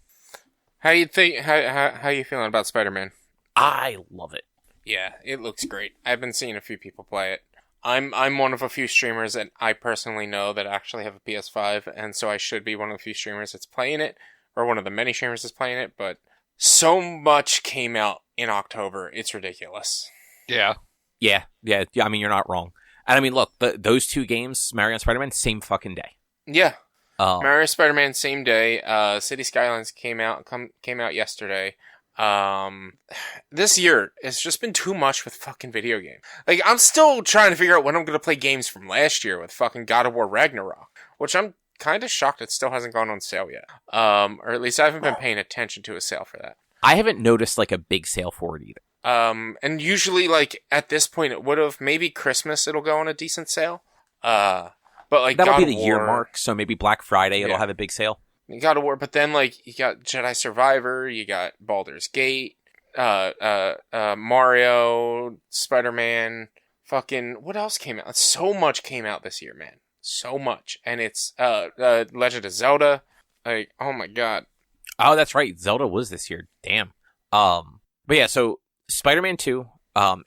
How you feeling about Spider-Man? I love it. Yeah, it looks great. I've been seeing a few people play it. I'm one of a few streamers that I personally know that actually have a PS5, and so I should be one of the few streamers that's playing it, or one of the many streamers that's playing it, but so much came out in October, it's ridiculous. Yeah. I mean, you're not wrong. And I mean, look, those 2 games, Mario and Spider-Man, same fucking day. Yeah. Mario Spider-Man, same day. City Skylines came out yesterday. This year, it's just been too much with fucking video games. Like, I'm still trying to figure out when I'm gonna play games from last year with fucking God of War Ragnarok, which I'm kind of shocked it still hasn't gone on sale yet. Or at least I haven't been paying attention to a sale for that. I haven't noticed, like, a big sale for it either. And usually, like, at this point, it would have, maybe Christmas it'll go on a decent sale. But, like, that'll God be the of War, year mark, so maybe Black Friday it'll have a big sale. God of War, but then, like, you got Jedi Survivor, you got Baldur's Gate, Mario, Spider-Man, fucking, what else came out? So much came out this year, man. So much. And it's, Legend of Zelda. Like, oh my god. Oh, that's right. Zelda was this year. Damn. But yeah, so Spider-Man 2,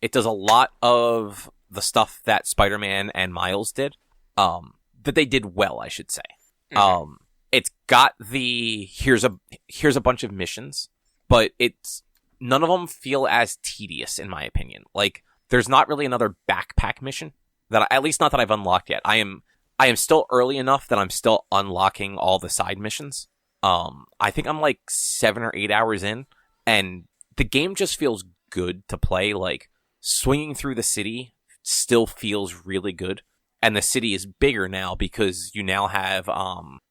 it does a lot of the stuff that Spider-Man and Miles did, that they did well, I should say. Mm-hmm. It's got here's a bunch of missions, but none of them feel as tedious in my opinion. Like, there's not really another backpack mission at least not that I've unlocked yet. I am still early enough that I'm still unlocking all the side missions. I think I'm like 7 or 8 hours in, and the game just feels good to play. Like, swinging through the city still feels really good, and the city is bigger now because you now have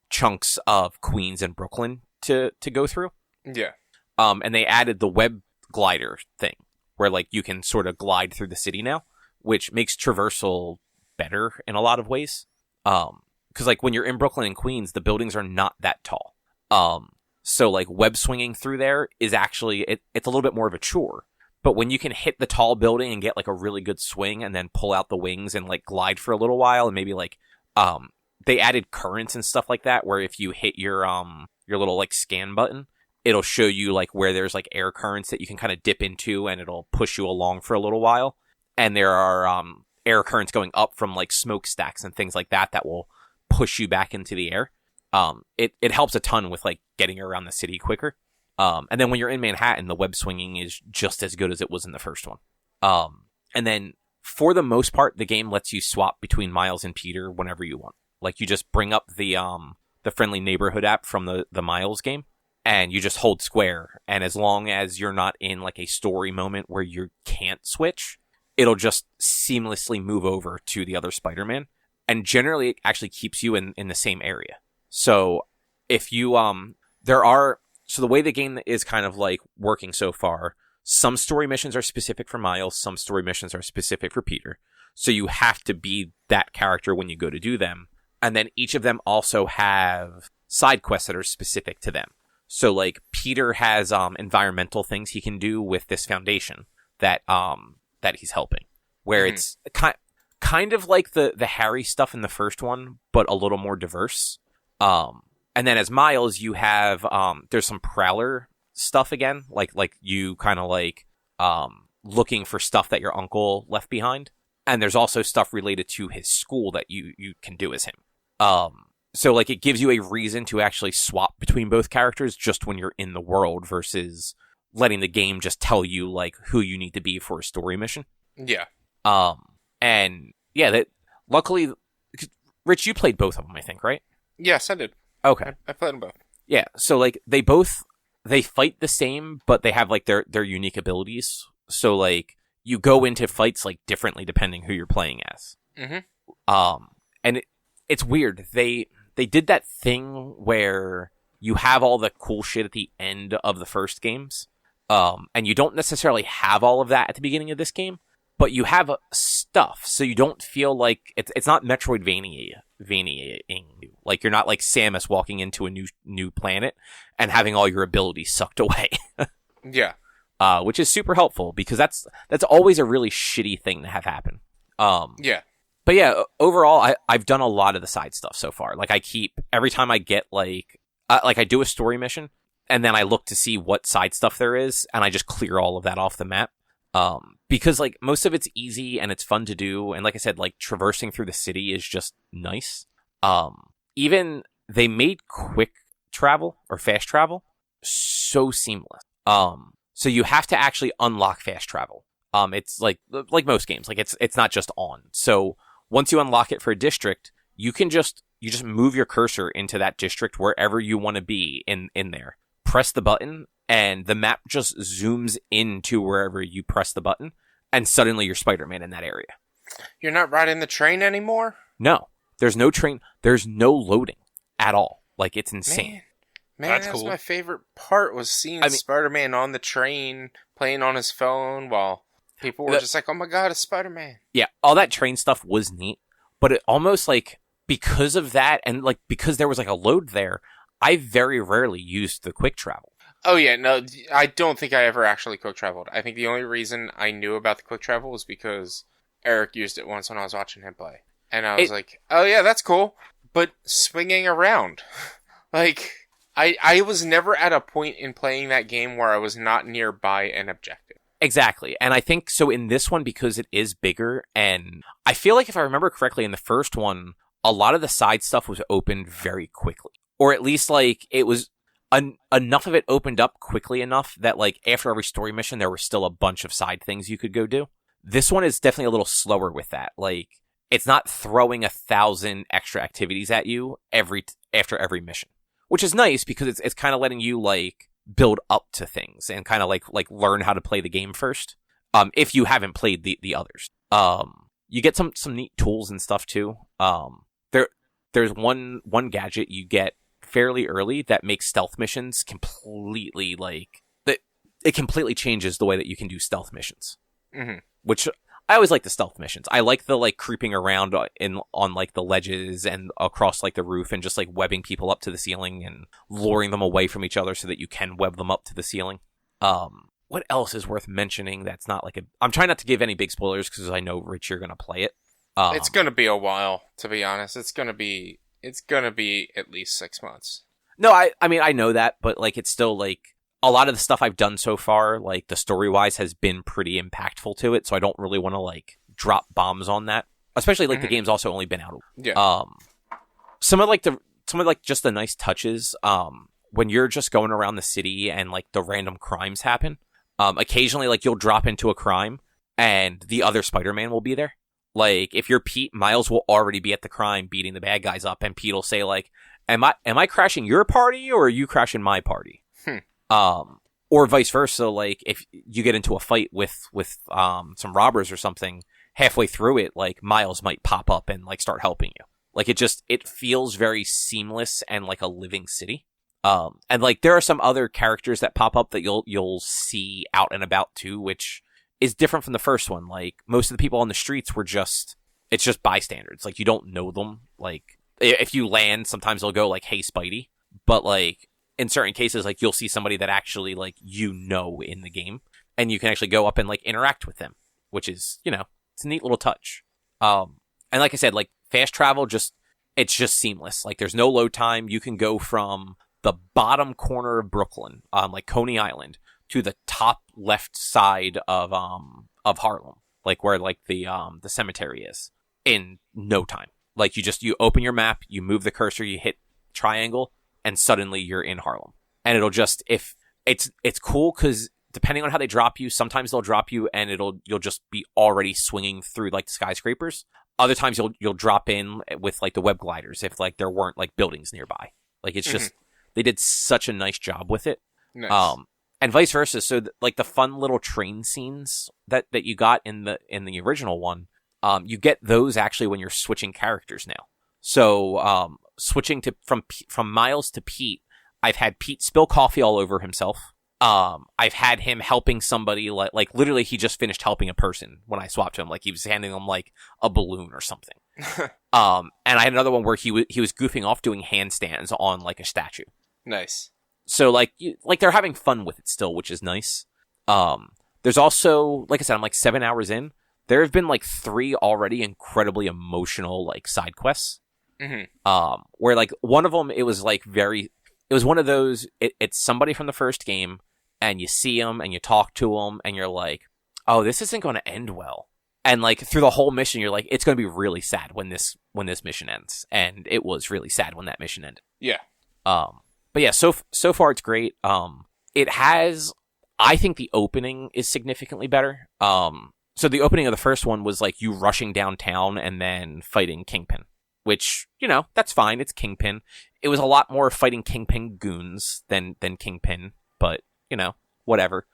chunks of Queens and Brooklyn to go through. Yeah. And they added the web glider thing where like you can sort of glide through the city now, which makes traversal better in a lot of ways. Cause like when you're in Brooklyn and Queens, the buildings are not that tall. So like web swinging through there is actually, it's a little bit more of a chore, but when you can hit the tall building and get like a really good swing and then pull out the wings and like glide for a little while and maybe like, they added currents and stuff like that, where if you hit your little like scan button, it'll show you like where there's like air currents that you can kind of dip into, and it'll push you along for a little while. And there are air currents going up from like smokestacks and things like that will push you back into the air. It helps a ton with like getting around the city quicker. And then when you're in Manhattan, the web swinging is just as good as it was in the first one. And then for the most part, the game lets you swap between Miles and Peter whenever you want. Like, you just bring up the friendly neighborhood app from the Miles game, and you just hold square. And as long as you're not in like a story moment where you can't switch, it'll just seamlessly move over to the other Spider-Man. And generally, it actually keeps you in the same area. So if you, so the way the game is kind of like working so far, some story missions are specific for Miles, some story missions are specific for Peter. So you have to be that character when you go to do them. And then each of them also have side quests that are specific to them. So like Peter has environmental things he can do with this foundation that he's helping, where it's kind of like the Harry stuff in the first one, but a little more diverse. And then as Miles, you have there's some Prowler stuff again, like you kind of like looking for stuff that your uncle left behind. And there's also stuff related to his school that you can do as him. So like it gives you a reason to actually swap between both characters just when you're in the world versus letting the game just tell you like who you need to be for a story mission. Yeah. And yeah, that luckily, Rich, you played both of them, I think, right? Yes, I did. Okay. I played them both. Yeah. So like they fight the same, but they have like their unique abilities. So like you go into fights like differently depending who you're playing as. Mm-hmm. And it's weird. They did that thing where you have all the cool shit at the end of the first games. And you don't necessarily have all of that at the beginning of this game, but you have stuff. So you don't feel like it's not Metroidvania. Like you're not like Samus walking into a new planet and having all your abilities sucked away. Yeah. Which is super helpful because that's always a really shitty thing to have happen. Yeah. But yeah, overall, I've done a lot of the side stuff so far. Like every time I get like I do a story mission and then I look to see what side stuff there is and I just clear all of that off the map. Because like most of it's easy and it's fun to do. And like I said, like traversing through the city is just nice. Even they made quick travel or fast travel so seamless. So you have to actually unlock fast travel. It's like most games, like it's not just on. So once you unlock it for a district, you just move your cursor into that district wherever you want to be in there. Press the button and the map just zooms into wherever you press the button and suddenly you're Spider-Man in that area. You're not riding the train anymore? No, there's no train. There's no loading at all. Like it's insane. Man, That's that's cool. my favorite part was seeing Spider-Man on the train playing on his phone while people were just like, oh my god, it's Spider-Man. Yeah, all that train stuff was neat, but it almost like because of that and like because there was like a load there, I very rarely used the quick travel. Oh yeah, no, I don't think I ever actually quick traveled. I think the only reason I knew about the quick travel was because Eric used it once when I was watching him play. And I was like, oh yeah, that's cool. But swinging around, like, I was never at a point in playing that game where I was not nearby an objective. Exactly. And I think so in this one, because it is bigger, and I feel like if I remember correctly, in the first one, a lot of the side stuff was opened very quickly. Or at least, like, it was enough of it opened up quickly enough that, like, after every story mission, there were still a bunch of side things you could go do. This one is definitely a little slower with that. Like, it's not throwing 1,000 extra activities at you after every mission. Which is nice because it's kind of letting you, like, build up to things and kind of like learn how to play the game first. If you haven't played the others. You get some neat tools and stuff too. There's one gadget you get fairly early that makes stealth missions completely it completely changes the way that you can do stealth missions. Mm-hmm. Which I always like the stealth missions. I like the like creeping around on like the ledges and across like the roof and just like webbing people up to the ceiling and luring them away from each other so that you can web them up to the ceiling. What else is worth mentioning that's not like I'm trying not to give any big spoilers because I know, Rich, you're going to play it. It's going to be a while, to be honest. It's going to be at least 6 months. No, I mean, I know that, but like it's still like a lot of the stuff I've done so far, like the story-wise has been pretty impactful to it, so I don't really want to like drop bombs on that. Especially like the game's also only been out. Yeah. Some of just the nice touches. When you're just going around the city and like the random crimes happen. Occasionally like you'll drop into a crime and the other Spider-Man will be there. Like if you're Pete, Miles will already be at the crime beating the bad guys up, and Pete will say like, "Am I crashing your party or are you crashing my party?" Or vice versa. Like if you get into a fight with some robbers or something, halfway through it, like Miles might pop up and like start helping you. Like it feels very seamless and like a living city. And like there are some other characters that pop up that you'll see out and about too, which is different from the first one. Like most of the people on the streets it's just bystanders. Like you don't know them. Like if you land, sometimes they'll go like, "Hey, Spidey," but like in certain cases, like you'll see somebody that actually like in the game, and you can actually go up and like interact with them, which is it's a neat little touch. And like I said, like fast travel, it's just seamless. Like there's no load time. You can go from the bottom corner of Brooklyn, like Coney Island, to the top left side of Harlem, like where like the cemetery is, in no time. Like you open your map, you move the cursor, you hit triangle, and suddenly you're in Harlem. And it'll just it's cool because depending on how they drop you, sometimes they'll drop you and you'll just be already swinging through like the skyscrapers. Other times you'll drop in with like the web gliders if like there weren't like buildings nearby. Like it's just they did such a nice job with it. Nice. And vice versa. So like the fun little train scenes that you got in the original one, you get those actually when you're switching characters now. So switching from Miles to Pete, I've had Pete spill coffee all over himself. I've had him helping somebody like literally he just finished helping a person when I swapped to him. Like he was handing them like a balloon or something. And I had another one where he was goofing off doing handstands on like a statue. Nice. So like they're having fun with it still, which is nice. There's also, like I said, I'm like 7 hours in. There have been like 3 already incredibly emotional like side quests. Where like one of them, it was one of those, it's somebody from the first game and you see them and you talk to them and you're like, "Oh, this isn't going to end well." And like through the whole mission, you're like, it's going to be really sad when this mission ends. And it was really sad when that mission ended. Yeah. But yeah, so far it's great. It has, I think the opening is significantly better. So the opening of the first one was like you rushing downtown and then fighting Kingpin, which, that's fine. It's Kingpin. It was a lot more fighting Kingpin goons than Kingpin, but, whatever.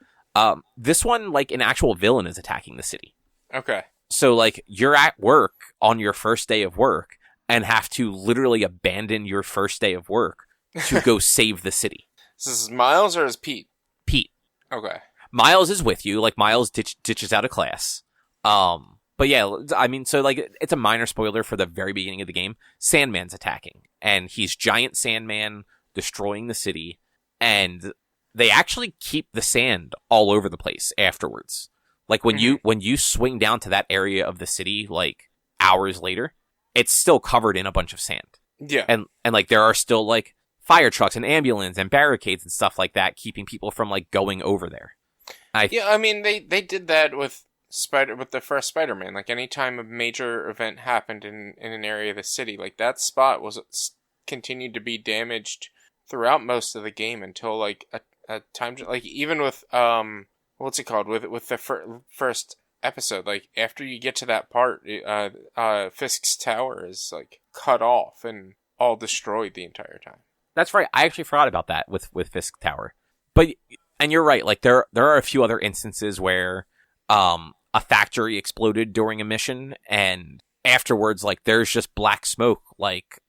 This one, like an actual villain is attacking the city. Okay. So like you're at work on your first day of work and have to literally abandon your first day of work to go save the city. So this is Miles or is Pete? Pete. Okay. Miles is with you. Like Miles ditches out of class. But yeah, I mean, so like it's a minor spoiler for the very beginning of the game. Sandman's attacking, and he's giant Sandman destroying the city, and they actually keep the sand all over the place afterwards. Like when you swing down to that area of the city, like hours later, it's still covered in a bunch of sand. Yeah. And like there are still like fire trucks and ambulance and barricades and stuff like that, keeping people from like going over there. I mean, they did that with the first Spider-Man. Like anytime a major event happened in an area of the city, like that spot continued to be damaged throughout most of the game until like a time, like even with what's it called with the first episode. Like after you get to that part, Fisk's tower is like cut off and all destroyed the entire time. That's right. I actually forgot about that with Fisk Tower. And you're right. Like there are a few other instances where a factory exploded during a mission, and afterwards, like there's just black smoke, like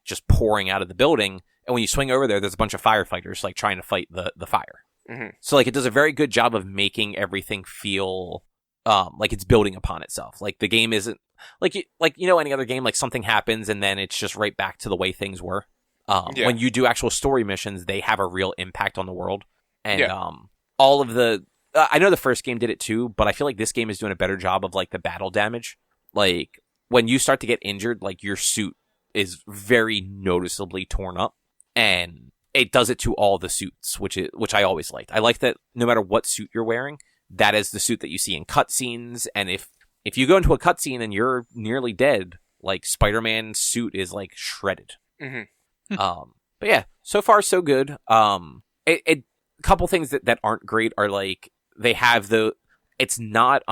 just pouring out of the building. And when you swing over there's a bunch of firefighters like trying to fight the fire. Mm-hmm. So like it does a very good job of making everything feel like it's building upon itself. Like the game isn't like any other game. Like something happens and then it's just right back to the way things were. When you do actual story missions, they have a real impact on the world. And all of the I know the first game did it too, but I feel like this game is doing a better job of like the battle damage. Like when you start to get injured, like your suit is very noticeably torn up, and it does it to all the suits, which I always liked. I like that no matter what suit you're wearing, that is the suit that you see in cutscenes, and if you go into a cutscene and you're nearly dead, like Spider-Man's suit is like shredded. Mm-hmm. But yeah, so far so good. A couple things that aren't great are like they have it's not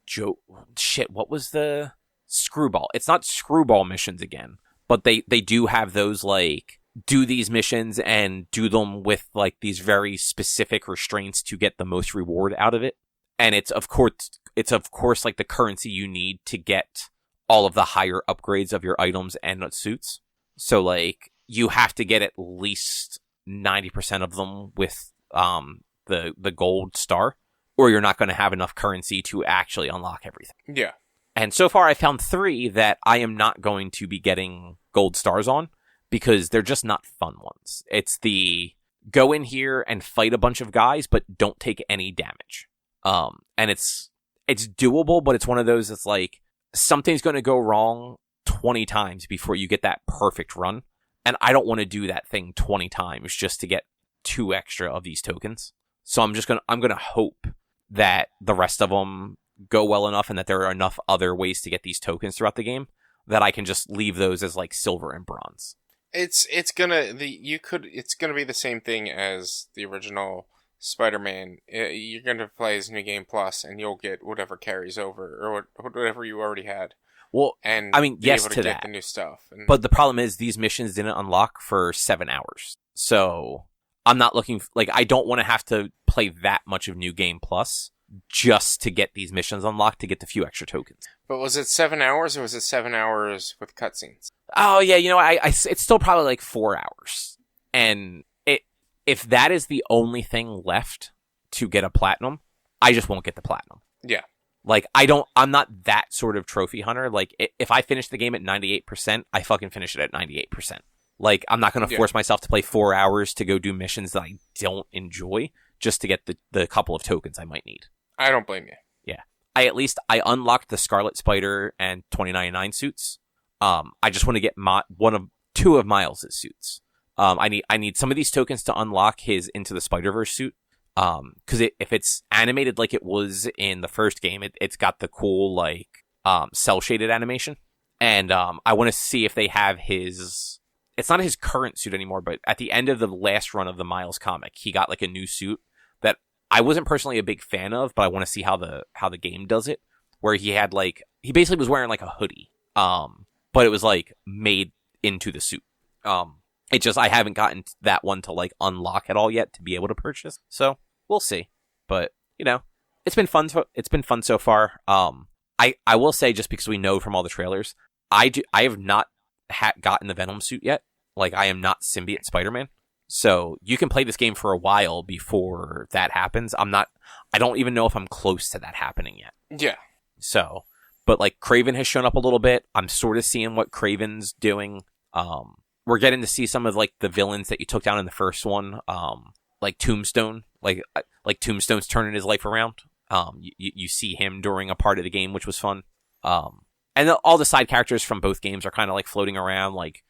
Joe shit. What was the Screwball? It's not Screwball missions again, but they do have those like do these missions and do them with like these very specific restraints to get the most reward out of it. And it's of course like the currency you need to get all of the higher upgrades of your items and suits. So like you have to get at least 90% of them with the gold star, or you're not going to have enough currency to actually unlock everything. Yeah. And so far I found 3 that I am not going to be getting gold stars on because they're just not fun ones. It's the go in here and fight a bunch of guys, but don't take any damage. And it's doable, but it's one of those that's like something's going to go wrong 20 times before you get that perfect run. And I don't want to do that thing 20 times just to get 2 extra of these tokens. So I'm going to hope that the rest of them go well enough and that there are enough other ways to get these tokens throughout the game that I can just leave those as like silver and bronze. It's gonna be the same thing as the original Spider-Man. You're gonna play as New Game Plus, and you'll get whatever carries over, or whatever you already had. Well, and I mean, yes able to get that. the new stuff. But the problem is these missions didn't unlock for 7 hours, so I'm not looking like I don't want to have to play that much of New Game Plus just to get these missions unlocked to get the few extra tokens. But was it 7 hours, or was it 7 hours with cutscenes? Oh yeah, it's still probably like 4 hours, and if that is the only thing left to get a platinum, I just won't get the platinum. Yeah. Like, I'm not that sort of trophy hunter. Like, if I finish the game at 98%, I fucking finish it at 98%. Like, I'm not going to force myself to play 4 hours to go do missions that I don't enjoy just to get the couple of tokens I might need. I don't blame you. Yeah. I unlocked the Scarlet Spider and 2099 suits. I just want to get two of Miles' suits. I need some of these tokens to unlock his Into the Spider-Verse suit. Because if it's animated like it was in the first game, it's got the cool, like, cel-shaded animation. And I want to see if they have his... It's not his current suit anymore, but at the end of the last run of the Miles comic, he got, like, a new suit that I wasn't personally a big fan of, but I want to see how the game does it. Where he had, like... He basically was wearing, like, a hoodie. But it was, like, made into the suit. It just... I haven't gotten that one to, like, unlock at all yet to be able to purchase. So... We'll see, but it's been fun. It's been fun so far. I will say, just because we know from all the trailers, I have not gotten the Venom suit yet. Like, I am not Symbiote Spider-Man, so you can play this game for a while before that happens. I don't even know if I'm close to that happening yet. Yeah. So, but like Kraven has shown up a little bit. I'm sort of seeing what Kraven's doing. We're getting to see some of like the villains that you took down in the first one. Like Tombstone. Like Tombstone's turning his life around. You see him during a part of the game, which was fun. And all the side characters from both games are kind of like floating around. Like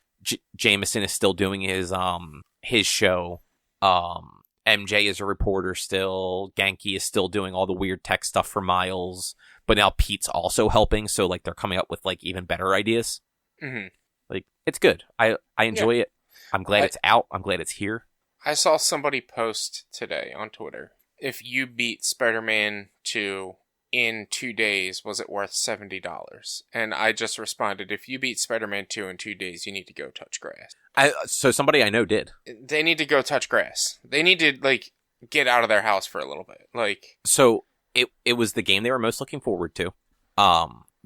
Jameson is still doing his show. MJ is a reporter still. Genki is still doing all the weird tech stuff for Miles. But now Pete's also helping, so like they're coming up with like even better ideas. Mm-hmm. Like, it's good. I enjoy it. I'm glad it's out. I'm glad it's here. I saw somebody post today on Twitter, if you beat Spider-Man 2 in 2 days, was it worth $70? And I just responded, if you beat Spider-Man 2 in 2 days, you need to go touch grass. So somebody I know did. They need to go touch grass. They need to, like, get out of their house for a little bit. Like, so it was the game they were most looking forward to.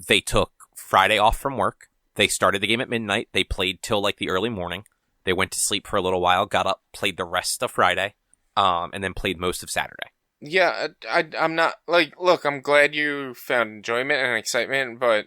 They took Friday off from work. They started the game at midnight. They played till, like, the early morning. They went to sleep for a little while, got up, played the rest of Friday, and then played most of Saturday. Yeah, I'm not, like, look, I'm glad you found enjoyment and excitement, but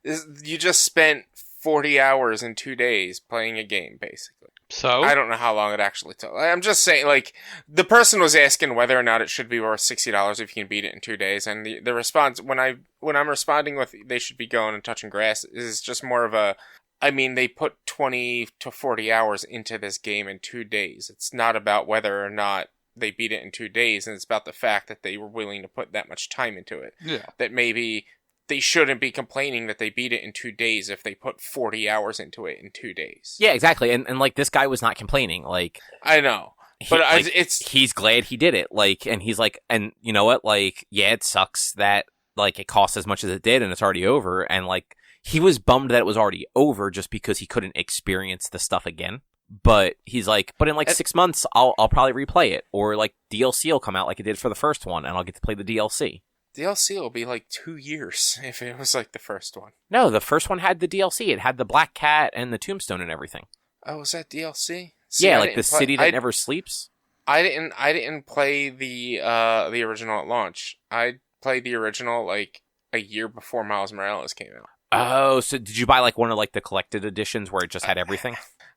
you just spent 40 hours in 2 days playing a game, basically. So? I don't know how long it actually took. I'm just saying, like, the person was asking whether or not it should be worth $60 if you can beat it in 2 days, and the response, when I'm responding with they should be going and touching grass, is just more of a, I mean, they put 20 to 40 hours into this game in 2 days. It's not about whether or not they beat it in 2 days, and it's about the fact that they were willing to put that much time into it. Yeah. That maybe they shouldn't be complaining that they beat it in 2 days if they put 40 hours into it in 2 days. Yeah, exactly. And like, this guy was not complaining. Like, I know. But he's glad he did it. Like, and he's like, and you know what? Like, yeah, it sucks that like it cost as much as it did and it's already over. And like, he was bummed that it was already over just because he couldn't experience the stuff again. But he's like, but in like 6 months, I'll probably replay it, or like DLC will come out like it did for the first one, and I'll get to play the DLC. DLC will be like 2 years if it was like the first one. No, the first one had the DLC. It had the Black Cat and the Tombstone and everything. Oh, was that DLC? See, yeah, like the city that never sleeps. I didn't play the original at launch. I played the original like a year before Miles Morales came out. Oh, so did you buy like one of like the collected editions where it just had everything?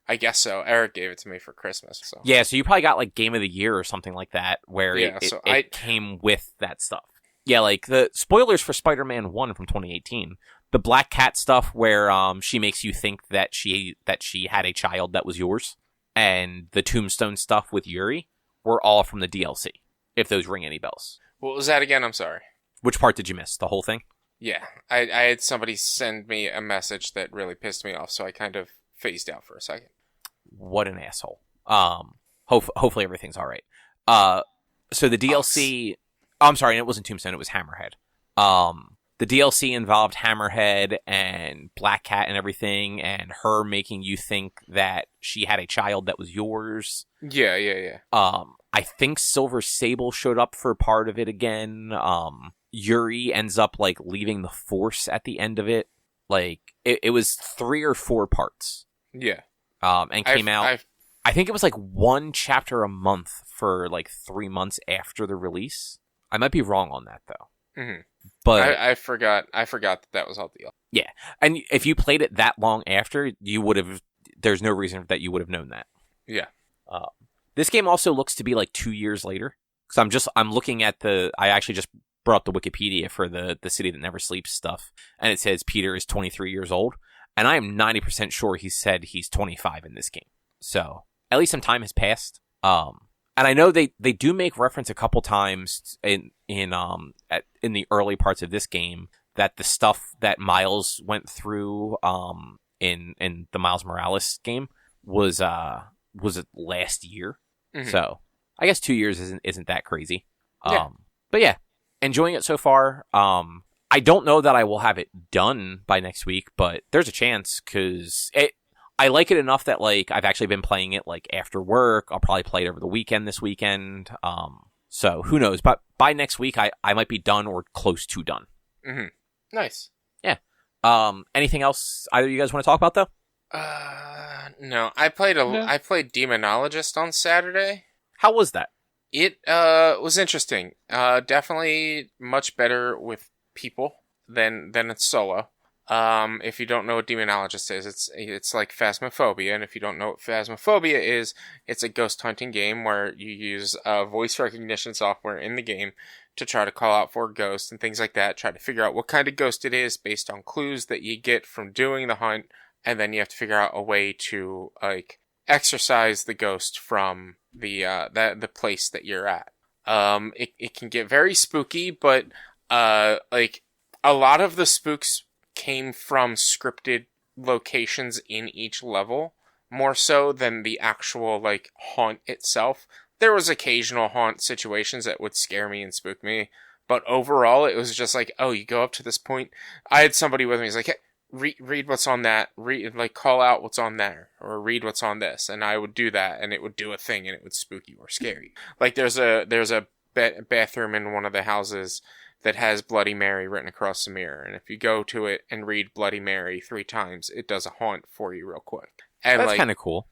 I guess so. Eric gave it to me for Christmas. So yeah, so you probably got like Game of the Year or something like that, where it came with that stuff. Yeah, like the spoilers for Spider-Man 1 from 2018. The Black Cat stuff where she makes you think that she had a child that was yours, and the Tombstone stuff with Yuri were all from the DLC, if those ring any bells. What was that again? I'm sorry. Which part did you miss? The whole thing? Yeah, I had somebody send me a message that really pissed me off, so I kind of phased out for a second. What an asshole. Hopefully everything's all right. So the DLC... Oh, I'm sorry, it wasn't Tombstone, it was Hammerhead. The DLC involved Hammerhead and Black Cat and everything, and her making you think that she had a child that was yours. Yeah. I think Silver Sable showed up for part of it again. Yuri ends up, like, leaving the Force at the end of it. Like, it was 3 or 4 parts. Yeah. And came out... I think it was, like, 1 chapter a month for, like, 3 months after the release. I might be wrong on that, though. Mm-hmm. But I forgot that was all deal. Yeah. And if you played it that long after, you would have... There's no reason that you would have known that. Yeah. This game also looks to be, like, 2 years later. Because I'm looking at the... I actually just brought up the Wikipedia for the City That Never Sleeps stuff, and it says Peter is 23 years old, and I am 90% sure he said he's 25 in this game. So, at least some time has passed. And I know they do make reference a couple times in the early parts of this game that the stuff that Miles went through in the Miles Morales game was it last year. Mm-hmm. So, I guess 2 years isn't that crazy. Yeah. But yeah, enjoying it so far. I don't know that I will have it done by next week, but there's a chance because I like it enough that like I've actually been playing it like after work. I'll probably play it over the weekend this weekend. So who knows? But by next week, I might be done or close to done. Mm-hmm. Nice. Yeah. Anything else either of you guys want to talk about though? No. I played Demonologist on Saturday. How was that? It was interesting. Definitely much better with people than it's solo. If you don't know what Demonologist is, it's like Phasmophobia, and if you don't know what Phasmophobia is, it's a ghost hunting game where you use voice recognition software in the game to try to call out for ghosts and things like that, try to figure out what kind of ghost it is based on clues that you get from doing the hunt, and then you have to figure out a way to like exorcise the ghost from the place that you're at. It can get very spooky, but like a lot of the spooks came from scripted locations in each level, more so than the actual like haunt itself. There was occasional haunt situations that would scare me and spook me, but overall it was just like, oh, you go up to this point. I had somebody with me, he's like, hey, read what's on that, call out what's on there, or read what's on this, and I would do that, and it would do a thing, and it would spook you or scare you. Like there's a bathroom in one of the houses that has Bloody Mary written across the mirror, and if you go to it and read Bloody Mary 3 times, it does a haunt for you real quick. And that's kind of cool.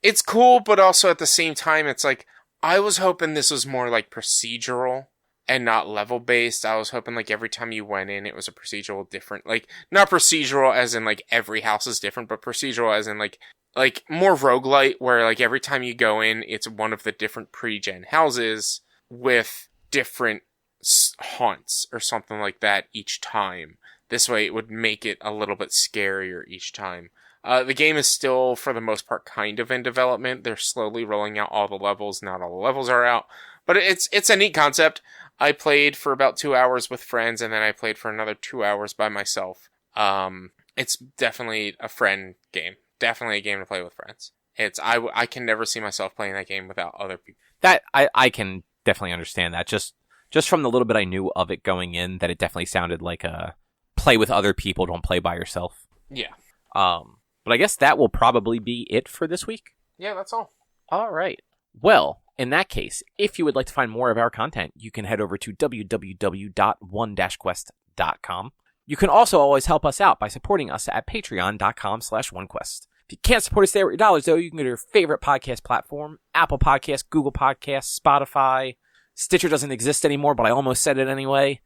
It's cool, but also at the same time, it's like, I was hoping this was more like procedural and not level based. I was hoping like every time you went in, it was a procedural different, like not procedural as in like every house is different, but procedural as in like more roguelite, where like every time you go in, it's one of the different pre-gen houses with different haunts or something like that each time. This way it would make it a little bit scarier each time. The game is still, for the most part, kind of in development. They're slowly rolling out all the levels. Not all the levels are out, But it's a neat concept. I played for about 2 hours with friends, and then I played for another 2 hours by myself. It's definitely a friend game. Definitely a game to play with friends. I can never see myself playing that game without other people. That I can definitely understand that. Just from the little bit I knew of it going in, that it definitely sounded like a play with other people, don't play by yourself. Yeah. But I guess that will probably be it for this week. Yeah, that's all. All right. Well, in that case, if you would like to find more of our content, you can head over to www.one-quest.com. You can also always help us out by supporting us at patreon.com/onequest. If you can't support us there with your dollars, though, you can go to your favorite podcast platform, Apple Podcasts, Google Podcasts, Spotify. Stitcher doesn't exist anymore, but I almost said it anyway.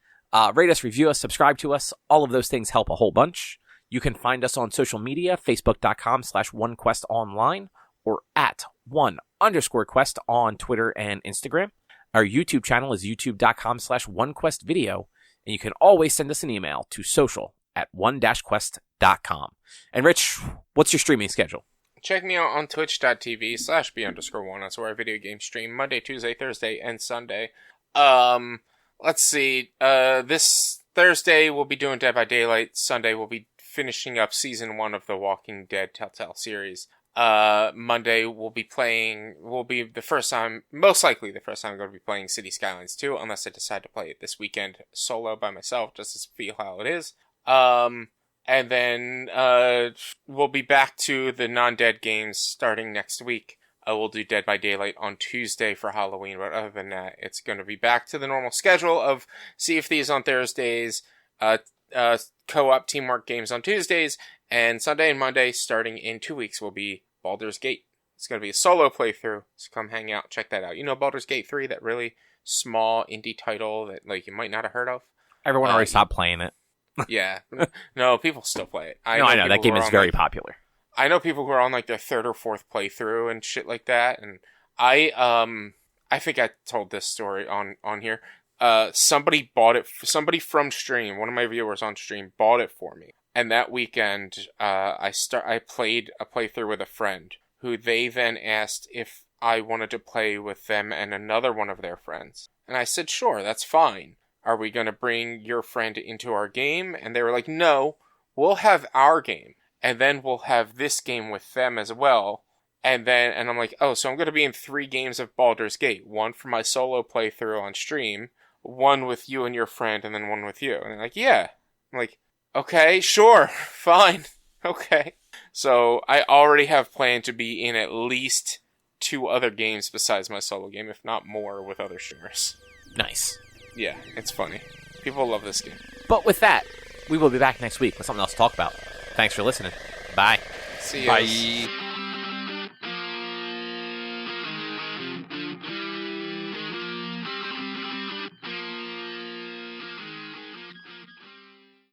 Rate us, review us, subscribe to us. All of those things help a whole bunch. You can find us on social media, facebook.com/onequestonline or at @1_quest on Twitter and Instagram. Our YouTube channel is youtube.com/onequestvideo. And you can always send us an email to social@one-quest.com. And Rich, what's your streaming schedule? Check me out on twitch.tv/b_1. That's where I video game stream Monday, Tuesday, Thursday, and Sunday. Let's see. This Thursday we'll be doing Dead by Daylight. Sunday we'll be finishing up season 1 of the Walking Dead Telltale series. Monday we'll be the first time, most likely the first time I'm going to be playing City Skylines 2, unless I decide to play it this weekend solo by myself, just to feel how it is. And then, we'll be back to the non-dead games starting next week. We'll do Dead by Daylight on Tuesday for Halloween, but other than that, it's going to be back to the normal schedule of Sea of Thieves on Thursdays, co-op teamwork games on Tuesdays, and Sunday and Monday, starting in 2 weeks, will be Baldur's Gate. It's going to be a solo playthrough, so come hang out, check that out. You know Baldur's Gate 3, that really small indie title that you might not have heard of? Everyone already stopped playing it. Yeah. No, people still play it. I know. That game is very popular. I know people who are on their 3rd or 4th playthrough and shit like that, and I think I told this story on here. Somebody bought it, somebody from stream, one of my viewers on stream bought it for me. And that weekend, I played a playthrough with a friend, who they then asked if I wanted to play with them and another one of their friends. And I said, sure, that's fine. Are we going to bring your friend into our game? And they were like, no, we'll have our game. And then we'll have this game with them as well. And I'm like, oh, so I'm going to be in 3 games of Baldur's Gate. 1 for my solo playthrough on stream, 1 with you and your friend, and then 1 with you. And they're like, yeah. I'm like, okay, sure, fine, okay. So I already have planned to be in at least 2 other games besides my solo game, if not more, with other streamers. Nice. Yeah, it's funny. People love this game. But with that, we will be back next week with something else to talk about. Thanks for listening. Bye. See you. Bye.